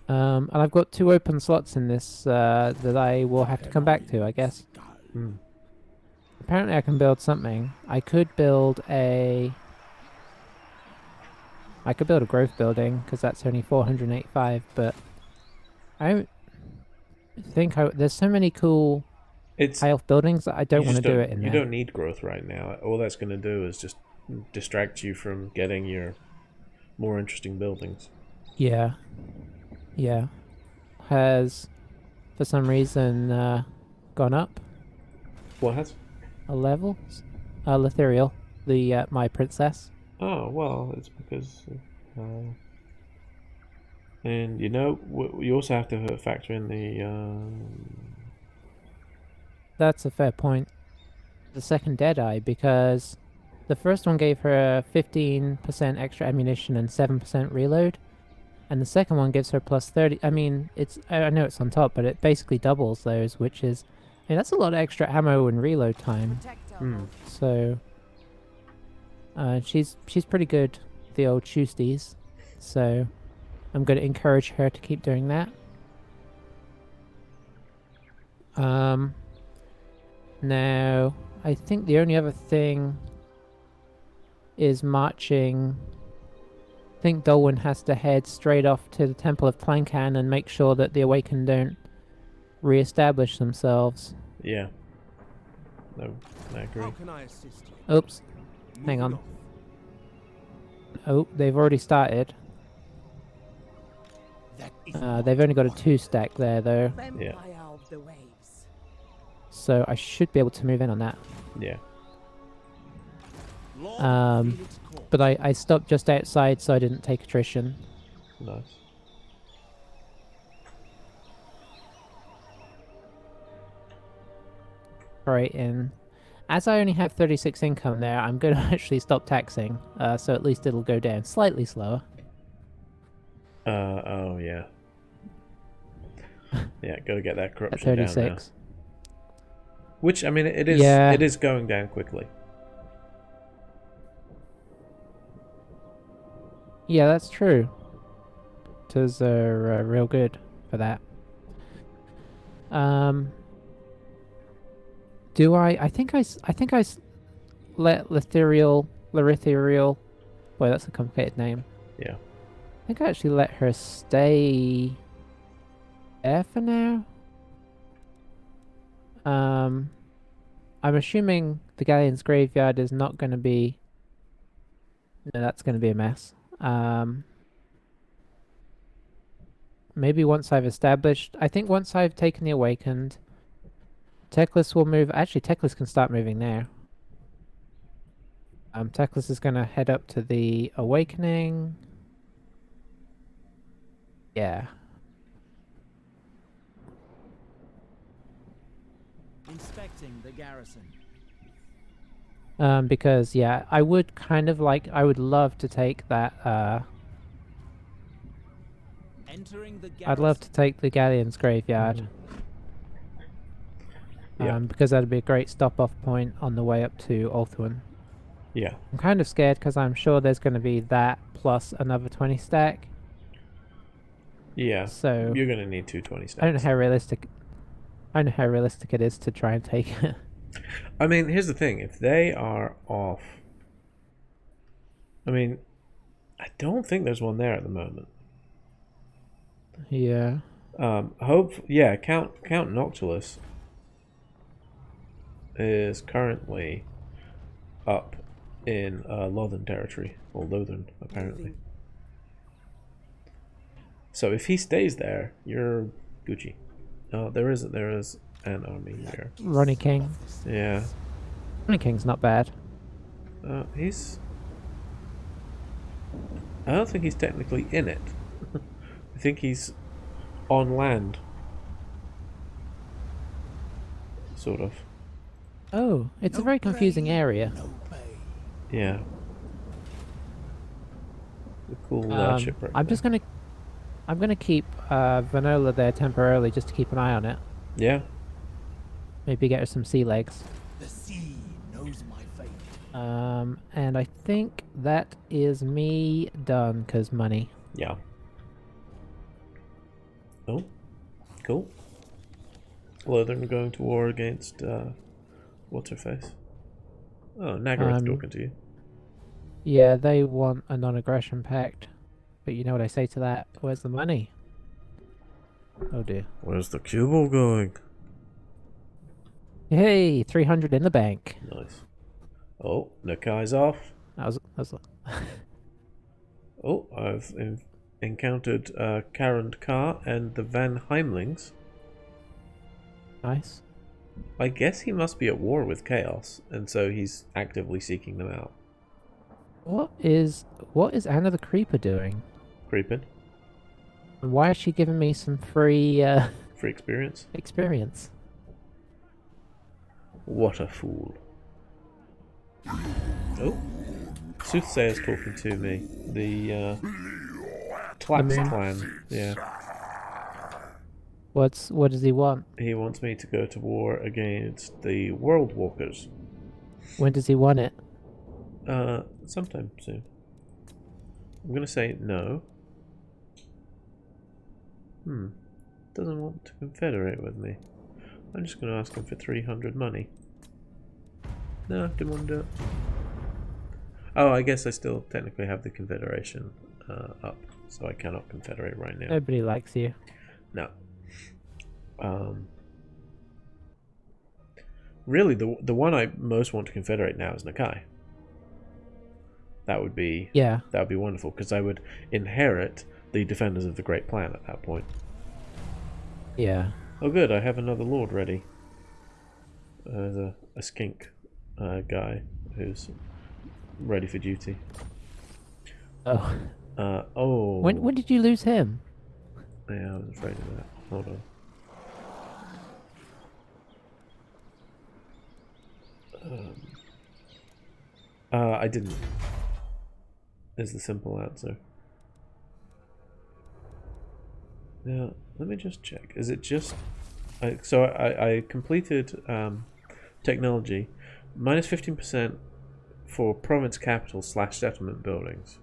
And I've got 2 open slots in this that I will have to come back to, I guess. Mm. Apparently I can build something. I could build a growth building, because that's only 485, but I don't think there's so many cool high elf buildings that I don't want to do it in there. You don't need growth right now. All that's going to do is just distract you from getting your more interesting buildings. Yeah. Yeah. Has, for some reason, gone up What has? a level. Letherial, the my princess. Oh, well, it's because... and, you know, you also have to factor in the... That's a fair point. The second Deadeye, because the first one gave her 15% extra ammunition and 7% reload, and the second one gives her plus 30. I mean, I know it's on top, but it basically doubles those, which is, I mean, that's a lot of extra ammo and reload time. So, she's pretty good, the old Chusties. So, I'm going to encourage her to keep doing that. Now, I think the only other thing is marching. I think Dolwyn has to head straight off to the Temple of Plankan and make sure that the Awakened don't re-establish themselves. Yeah. No, I agree. How can I assist you? Oops. Hang on. Oh, they've already started. They've only got a 2-stack there, though. Yeah. So I should be able to move in on that. Yeah. But I stopped just outside so I didn't take attrition. Nice. Right in. As I only have 36 income there, I'm going to actually stop taxing, so at least it'll go down slightly slower. Oh, yeah. Yeah, gotta get that At corruption down 36. now. Which, I mean, it is Yeah. it is going down quickly. Yeah, that's true. Tis real good for that. Do I think I let Letherial, boy, that's a complicated name. Yeah. I think I actually let her stay there for now. I'm assuming the Galleon's graveyard is not going to be... No, that's going to be a mess. Maybe once I've established... I think once I've taken the Awakened, Teclis will move... Actually, Teclis can start moving now. Teclis is going to head up to the Awakening. Yeah. Inspecting the garrison. Because, yeah, I would kind of like... I would love to take that, Entering the garrison. I'd love to take the Galleon's graveyard. Yeah. Because that'd be a great stop-off point on the way up to Ulthuan. Yeah. I'm kind of scared because I'm sure there's going to be that plus another 20 stack. Yeah. So you're gonna need 220 stacks. I don't know how realistic it is to try and take it. I mean, here's the thing. If they are off... I mean, I don't think there's one there at the moment. Yeah. Yeah, Count Noctilus is currently up in Lothern territory, or Lothern, apparently. So if he stays there, you're Gucci. Oh, there is an army here. Ronnie King. Yeah. Ronnie King's not bad. He's... I don't think he's technically in it. I think he's on land. Sort of. Oh, it's a very confusing area. Yeah. The cool shipwreck. I'm gonna keep Vanola there temporarily just to keep an eye on it. Yeah. Maybe get her some sea legs. The sea knows my fate. And I think that is me done, 'cause money. Yeah. Oh. Cool. Well, they're going to war against what's her face? Oh, Nagaroth's talking to you. Yeah, they want a non-aggression pact. But you know what I say to that? Where's the money? Oh dear. Where's the cubal going? Hey, 300 in the bank. Nice. Oh, Nakai's off. That was Oh, I've encountered Karen Carr and the Van Heimlings. nice. I guess he must be at war with Chaos, and so he's actively seeking them out. What is Anna the Creeper doing? Creeping. And why is she giving me some free Free experience. experience? What a fool. Oh. Soothsayer's talking to me. The Tlax moon. clan. Yeah. What does he want? He wants me to go to war against the World Walkers. When does he want it? Sometime soon. I'm gonna say no. Doesn't want to confederate with me. I'm just gonna ask him for 300 money. No, didn't want to do it. Oh, I guess I still technically have the confederation up, so I cannot confederate right now. Nobody likes you. No. Really, the one I most want to confederate now is Nakai. That would be wonderful, because I would inherit the defenders of the Great Plan at that point. Yeah. Oh, good! I have another lord ready. There's a skink guy who's ready for duty. Oh. Oh. When did you lose him? Yeah, I was afraid of that. Hold on. I didn't. Is the simple answer. Now, let me just check. Is it just... So I completed technology. Minus 15% for province capital / settlement buildings.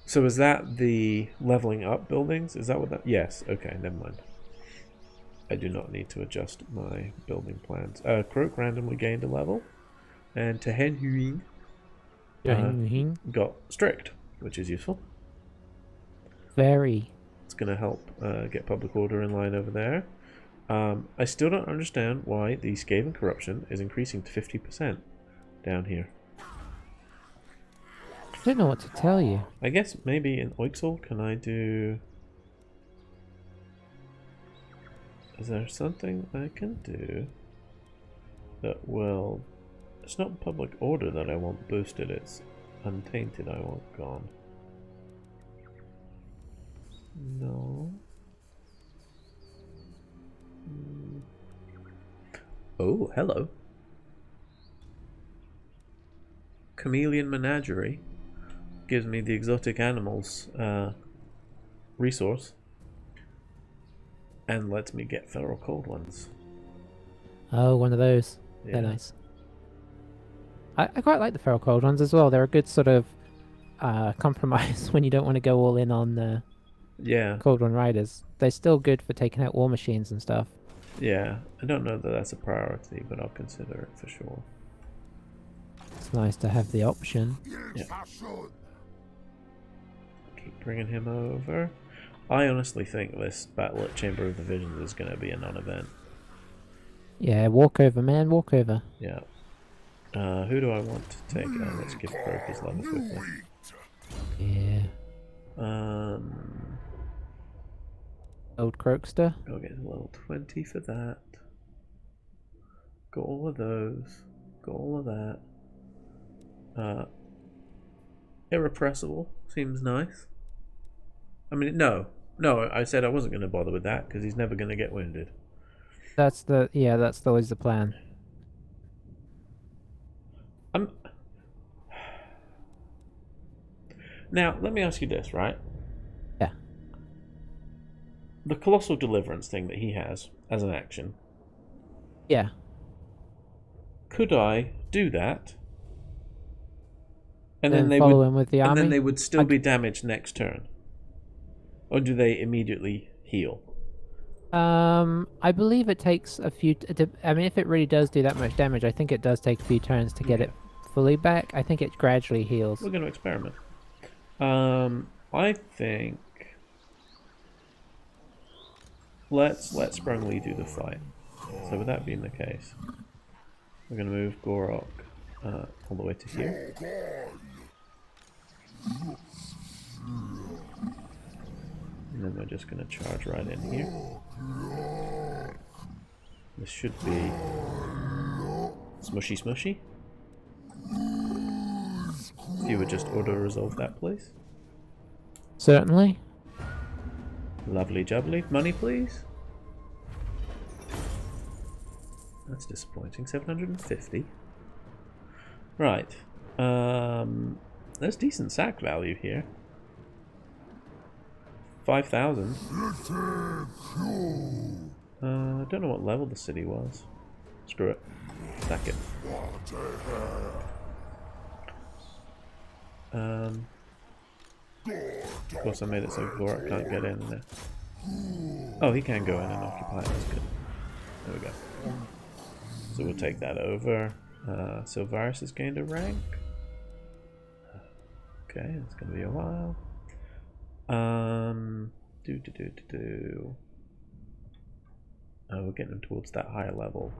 So is that the leveling up buildings? Is that what that... Yes, okay, never mind. I do not need to adjust my building plans. Croak randomly gained a level. And Tehen Huing got strict, which is useful. Very. It's going to help get public order in line over there. I still don't understand why the Skaven corruption is increasing to 50% down here. I don't know what to tell you. I guess maybe in Oixel, can I do... Is there something I can do that will... It's not public order that I want boosted, it's untainted I want gone. No. Oh, hello. Chameleon Menagerie gives me the exotic animals resource and lets me get feral cold ones. Oh, one of those. Yeah. They're nice. I quite like the feral cold ones as well. They're a good sort of compromise when you don't want to go all in on Yeah. cold one riders. They're still good for taking out war machines and stuff. Yeah, I don't know that that's a priority, but I'll consider it for sure. It's nice to have the option. Yeah. Keep bringing him over. I honestly think this battle at Chamber of the Visions is going to be a non-event. Yeah, walk over, man, walk over. Yeah. Who do I want to take? Let's give Croak his level quickly. Yeah. Old Croakster. I'll get a level 20 for that. Got all of those. Got all of that. Irrepressible seems nice. I mean, no, I said I wasn't going to bother with that because he's never going to get wounded. That's always the plan. Now, let me ask you this, right? Yeah. The Colossal Deliverance thing that he has as an action. Yeah. Could I do that? And then then they follow would, him with the and army? then they would still be damaged next turn. Or do they immediately heal? I believe it takes a few. I mean, if it really does do that much damage, I think it does take a few turns to get it fully back. I think it gradually heals. We're going to experiment. I think let's let Sprungly do the fight. So with that being the case, we're going to move Gor-Rok all the way to here. And then we're just going to charge right in here. This should be smushy smushy. If you would just auto-resolve that, please. Certainly. Lovely jubbly. Money, please. That's disappointing. 750. Right. There's decent sack value here. 5,000. I don't know what level the city was. Screw it. Sack it. Of course I made it so Gor-Rok can't get in there. Oh, he can go in and occupy it. That's good. There we go. So we'll take that over. Siberius has gained a rank. Okay, it's going to be a while. Oh, we're getting him towards that higher level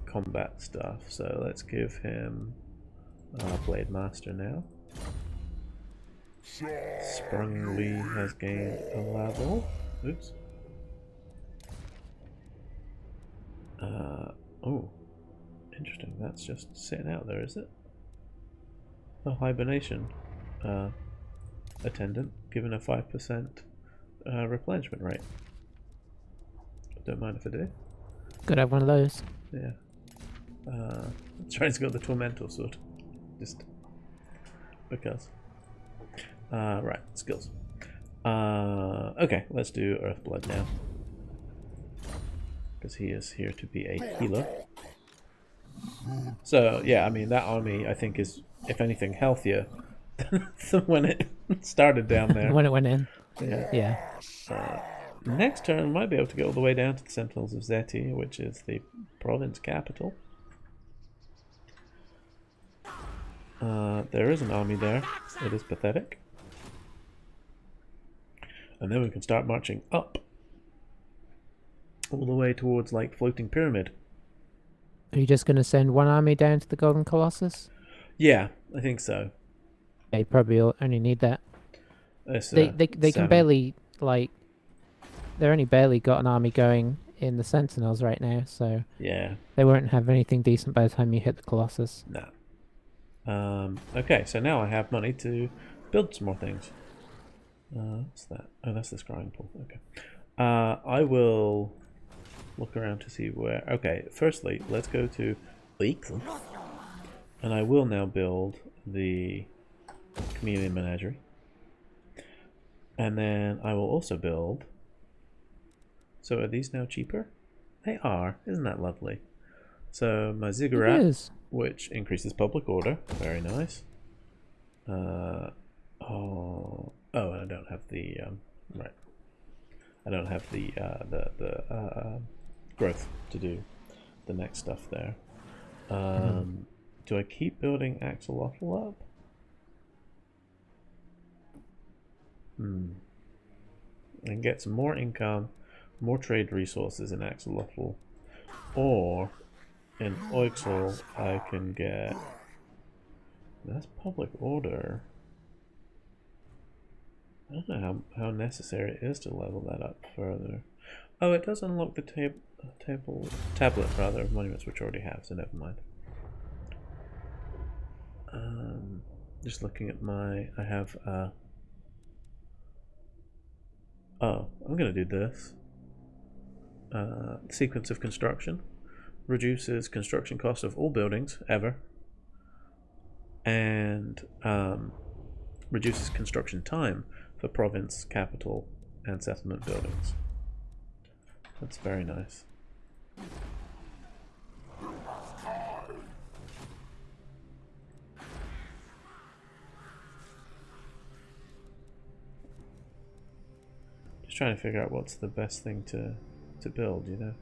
combat stuff. So let's give him Blade Master now. Sprungly has gained a level. Oops. Oh, interesting. That's just sitting out there, is it? A hibernation attendant, given a 5% replenishment rate. Don't mind if I do. Could have one of those. Yeah. Trying to go the Tormentor sword. Just because. Right, skills. Okay, let's do Earthblood now. Because he is here to be a healer. So, yeah, I mean, that army, I think, is, if anything, healthier than when it started down there. When it went in. Yeah. Yeah. Next turn, might be able to get all the way down to the Sentinels of Zeti, which is the province capital. There is an army there. It is pathetic. And then we can start marching up. All the way towards, like, Floating Pyramid. Are you just going to send one army down to the Golden Colossus? Yeah, I think so. Yeah, you probably only need that. They can seven. barely, like... They're only barely got an army going in the Sentinels right now, so... Yeah. They won't have anything decent by the time you hit the Colossus. No. Okay, so now I have money to build some more things. What's that? Oh, that's the scrying pool. Okay. I will look around to see where... Okay, firstly, let's go to Itza. And I will now build the Chameleon Menagerie. And then I will also build... So are these now cheaper? They are. Isn't that lovely? So my Zelgrax, which increases public order. Very nice. Oh, I don't have the... right. I don't have the growth to do the next stuff there. Do I keep building axolotl up? I can get some more income, more trade resources in axolotl, or in Oixel I can get. That's public order. I don't know how necessary it is to level that up further. Oh, it does unlock the tablet rather of monuments, which I already have, so never mind. Just looking at my, I have. Oh, I'm gonna do this. Sequence of construction reduces construction cost of all buildings ever, and reduces construction time for province, capital, and settlement buildings. That's very nice. Just trying to figure out what's the best thing to build, you know.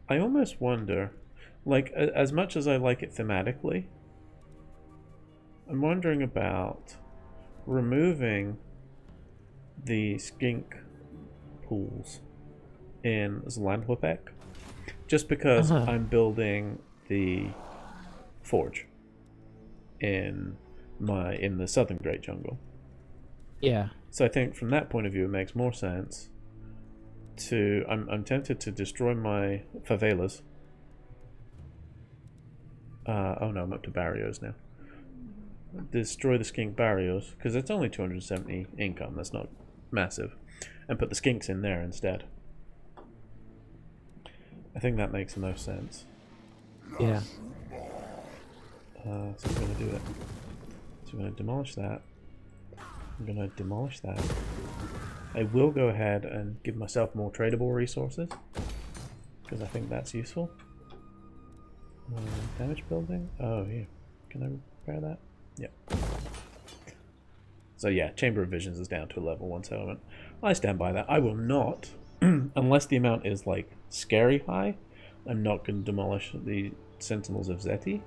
I almost wonder, like, as much as I like it thematically, I'm wondering about removing the skink pools in Zlandwapek, just because I'm building the forge in the southern Great Jungle. Yeah. So I think from that point of view, it makes more sense to. I'm tempted to destroy my favelas. Oh no, I'm up to barrios now. Destroy the skink barrios because it's only 270 income. That's not massive, and put the skinks in there instead. I think that makes the most sense. Yeah. So I'm going to do it. So I'm going to demolish that. I'm going to demolish that. I will go ahead and give myself more tradable resources because I think that's useful. Damage building? Oh, yeah. Can I repair that? Yep. So yeah, Chamber of Visions is down to a level 1 settlement. I stand by that. I will not, unless the amount is like scary high, I'm not going to demolish the Sentinels of Zeti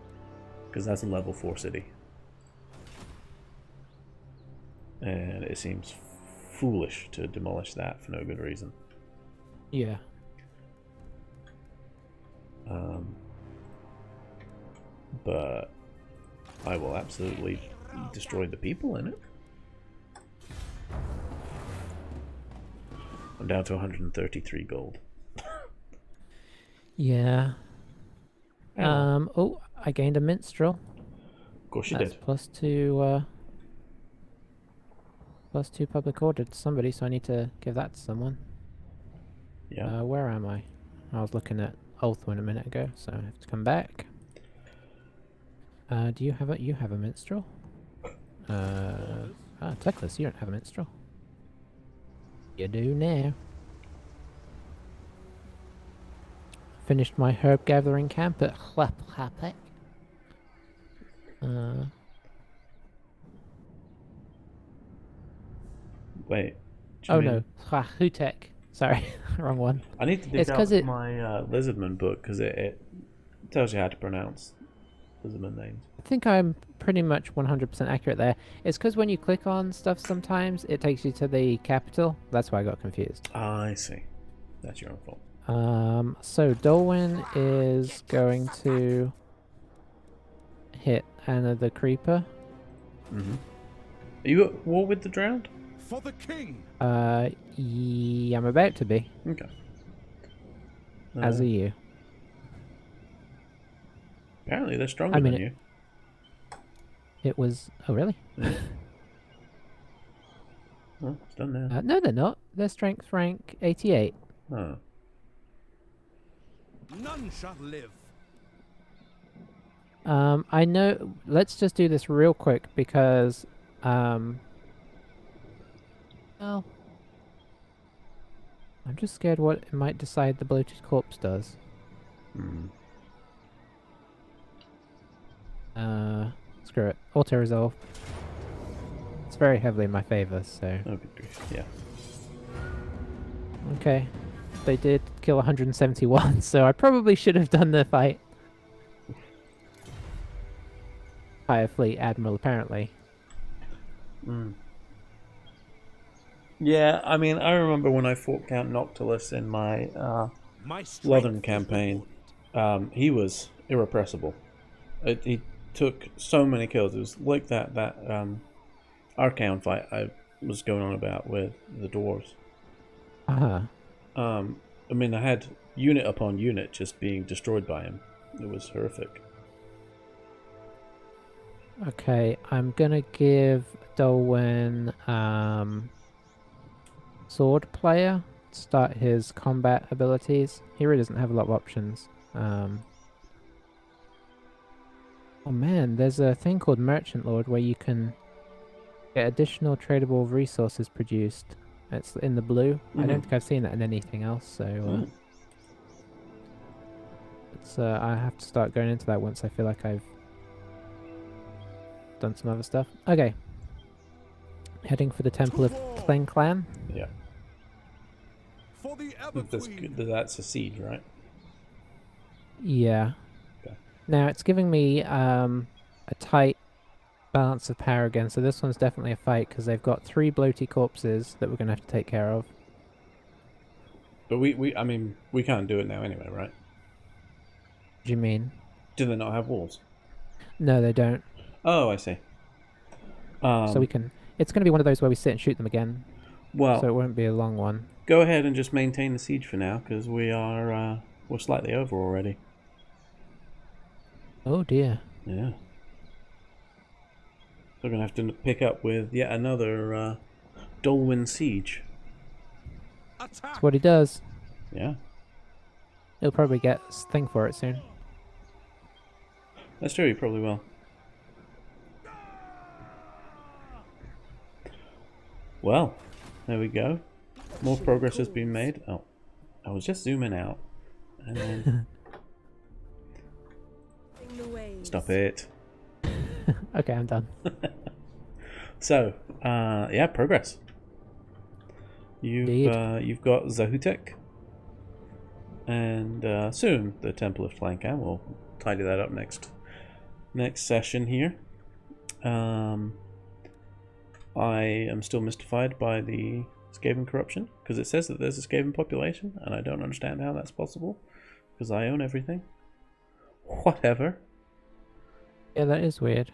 because that's a level 4 city. And it seems foolish to demolish that for no good reason. Yeah. But I will absolutely destroy the people in it. I'm down to 133 gold. Yeah. Oh, I gained a minstrel. Of course you That's did. plus 2 public order to somebody, so I need to give that to someone. Yeah. Where am I? I was looking at Ulthwin a minute ago, so I have to come back. Do you have a minstrel? Teclis, you don't have a minstrel. You do now. Finished my herb gathering camp at Hlapek. Wait. Oh no, Hutek. Sorry, wrong one. I need to dig up my Lizardmen book because it tells you how to pronounce Lizardmen names. I think I'm pretty much 100% accurate there. It's because when you click on stuff sometimes, it takes you to the capital. That's why I got confused. I see. That's your own fault. So Dolwyn is going to hit Anna the Creeper. Mm-hmm. Are you at war with the Drowned? For the king. Yeah, I'm about to be. Okay. As are you. Apparently they're stronger than you. It was... Oh, really? Yeah. Well, it's done now. No, they're not. They're strength rank 88. Oh. None shall live. I know... Let's just do this real quick because... Well... I'm just scared what it might decide the bloated corpse does. Screw it. Auto-resolve. It's very heavily in my favor, so... Oh, good grief. Yeah. Okay. They did kill 171, so I probably should have done the fight. Higher Fleet Admiral, apparently. Mm. Yeah, I mean, I remember when I fought Count Noctilus in my My strength Southern is campaign. rewarded. He was irrepressible. He took so many kills. It was like that Archaon fight I was going on about with the dwarves. Uh-huh. I mean, I had unit upon unit just being destroyed by him. It was horrific. Okay, I'm gonna give Dolwyn Sword Player to start his combat abilities. He really doesn't have a lot of options. Oh man, there's a thing called Merchant Lord where you can get additional tradable resources produced. It's in the blue. I don't think I've seen that in anything else, so it's I have to start going into that once I feel like I've done some other stuff. Okay. Heading for the Temple of Clan Clan. Yeah. For the Ep13. That's a siege, right? Yeah. Okay. Now it's giving me a tight balance of power again, so this one's definitely a fight because they've got 3 bloaty corpses that we're going to have to take care of. But I mean, we can't do it now anyway, right? What do you mean? Do they not have walls? No, they don't. Oh, I see. So we can... It's going to be one of those where we sit and shoot them again. Well, So it won't be a long one. go ahead and just maintain the siege for now, because we're slightly over already. Oh dear. Yeah. So we're going to have to pick up with yet another Dolwyn siege. Attack. That's what he does. Yeah. He'll probably get a thing for it soon. That's true, you probably will. Well, there we go. More progress has been made. Oh, I was just zooming out. And then... Stop it. Okay, I'm done. So, yeah, progress. You've got Zahutek. And soon the Temple of Flankan. We'll tidy that up next session here. I am still mystified by the Skaven corruption, because it says that there's a Skaven population, and I don't understand how that's possible, because I own everything. Whatever. Yeah, that is weird.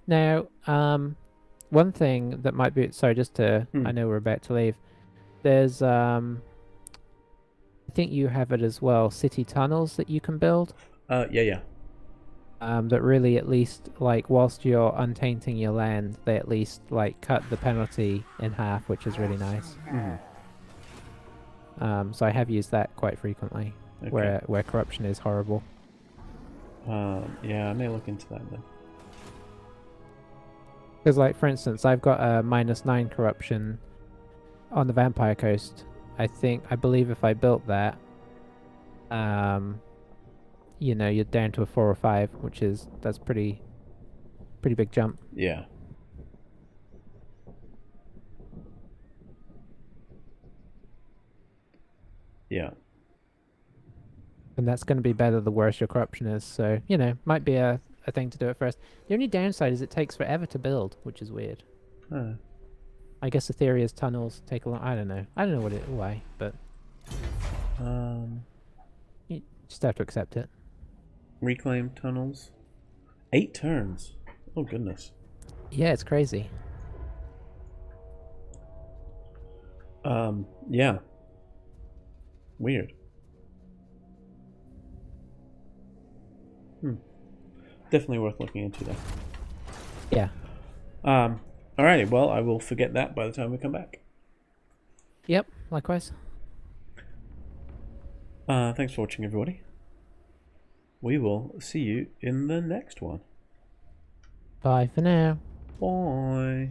Now, one thing that might be... Sorry, just to... I know we're about to leave. There's, I think you have it as well, city tunnels that you can build. Yeah. That really at least, like, whilst you're untainting your land, they at least, like, cut the penalty in half, which is really nice. So I have used that quite frequently, Okay. where corruption is horrible. Yeah, I may look into that then. Because, like, for instance, I've got a -9 corruption on the Vampire Coast. I believe if I built that, you know, you're down to a 4 or 5, that's pretty big jump. Yeah. Yeah. And that's going to be better the worse your corruption is. So, you know, might be a thing to do at first. The only downside is it takes forever to build, which is weird. I guess the theory is tunnels take a long... I don't know why, but... You just have to accept it. Reclaim tunnels. 8 turns. Oh, goodness. Yeah, it's crazy. Yeah. Weird. Definitely worth looking into that. Yeah. Alrighty, well, I will forget that by the time we come back. Yep, likewise. Thanks for watching, everybody. We will see you in the next one. Bye for now. Bye.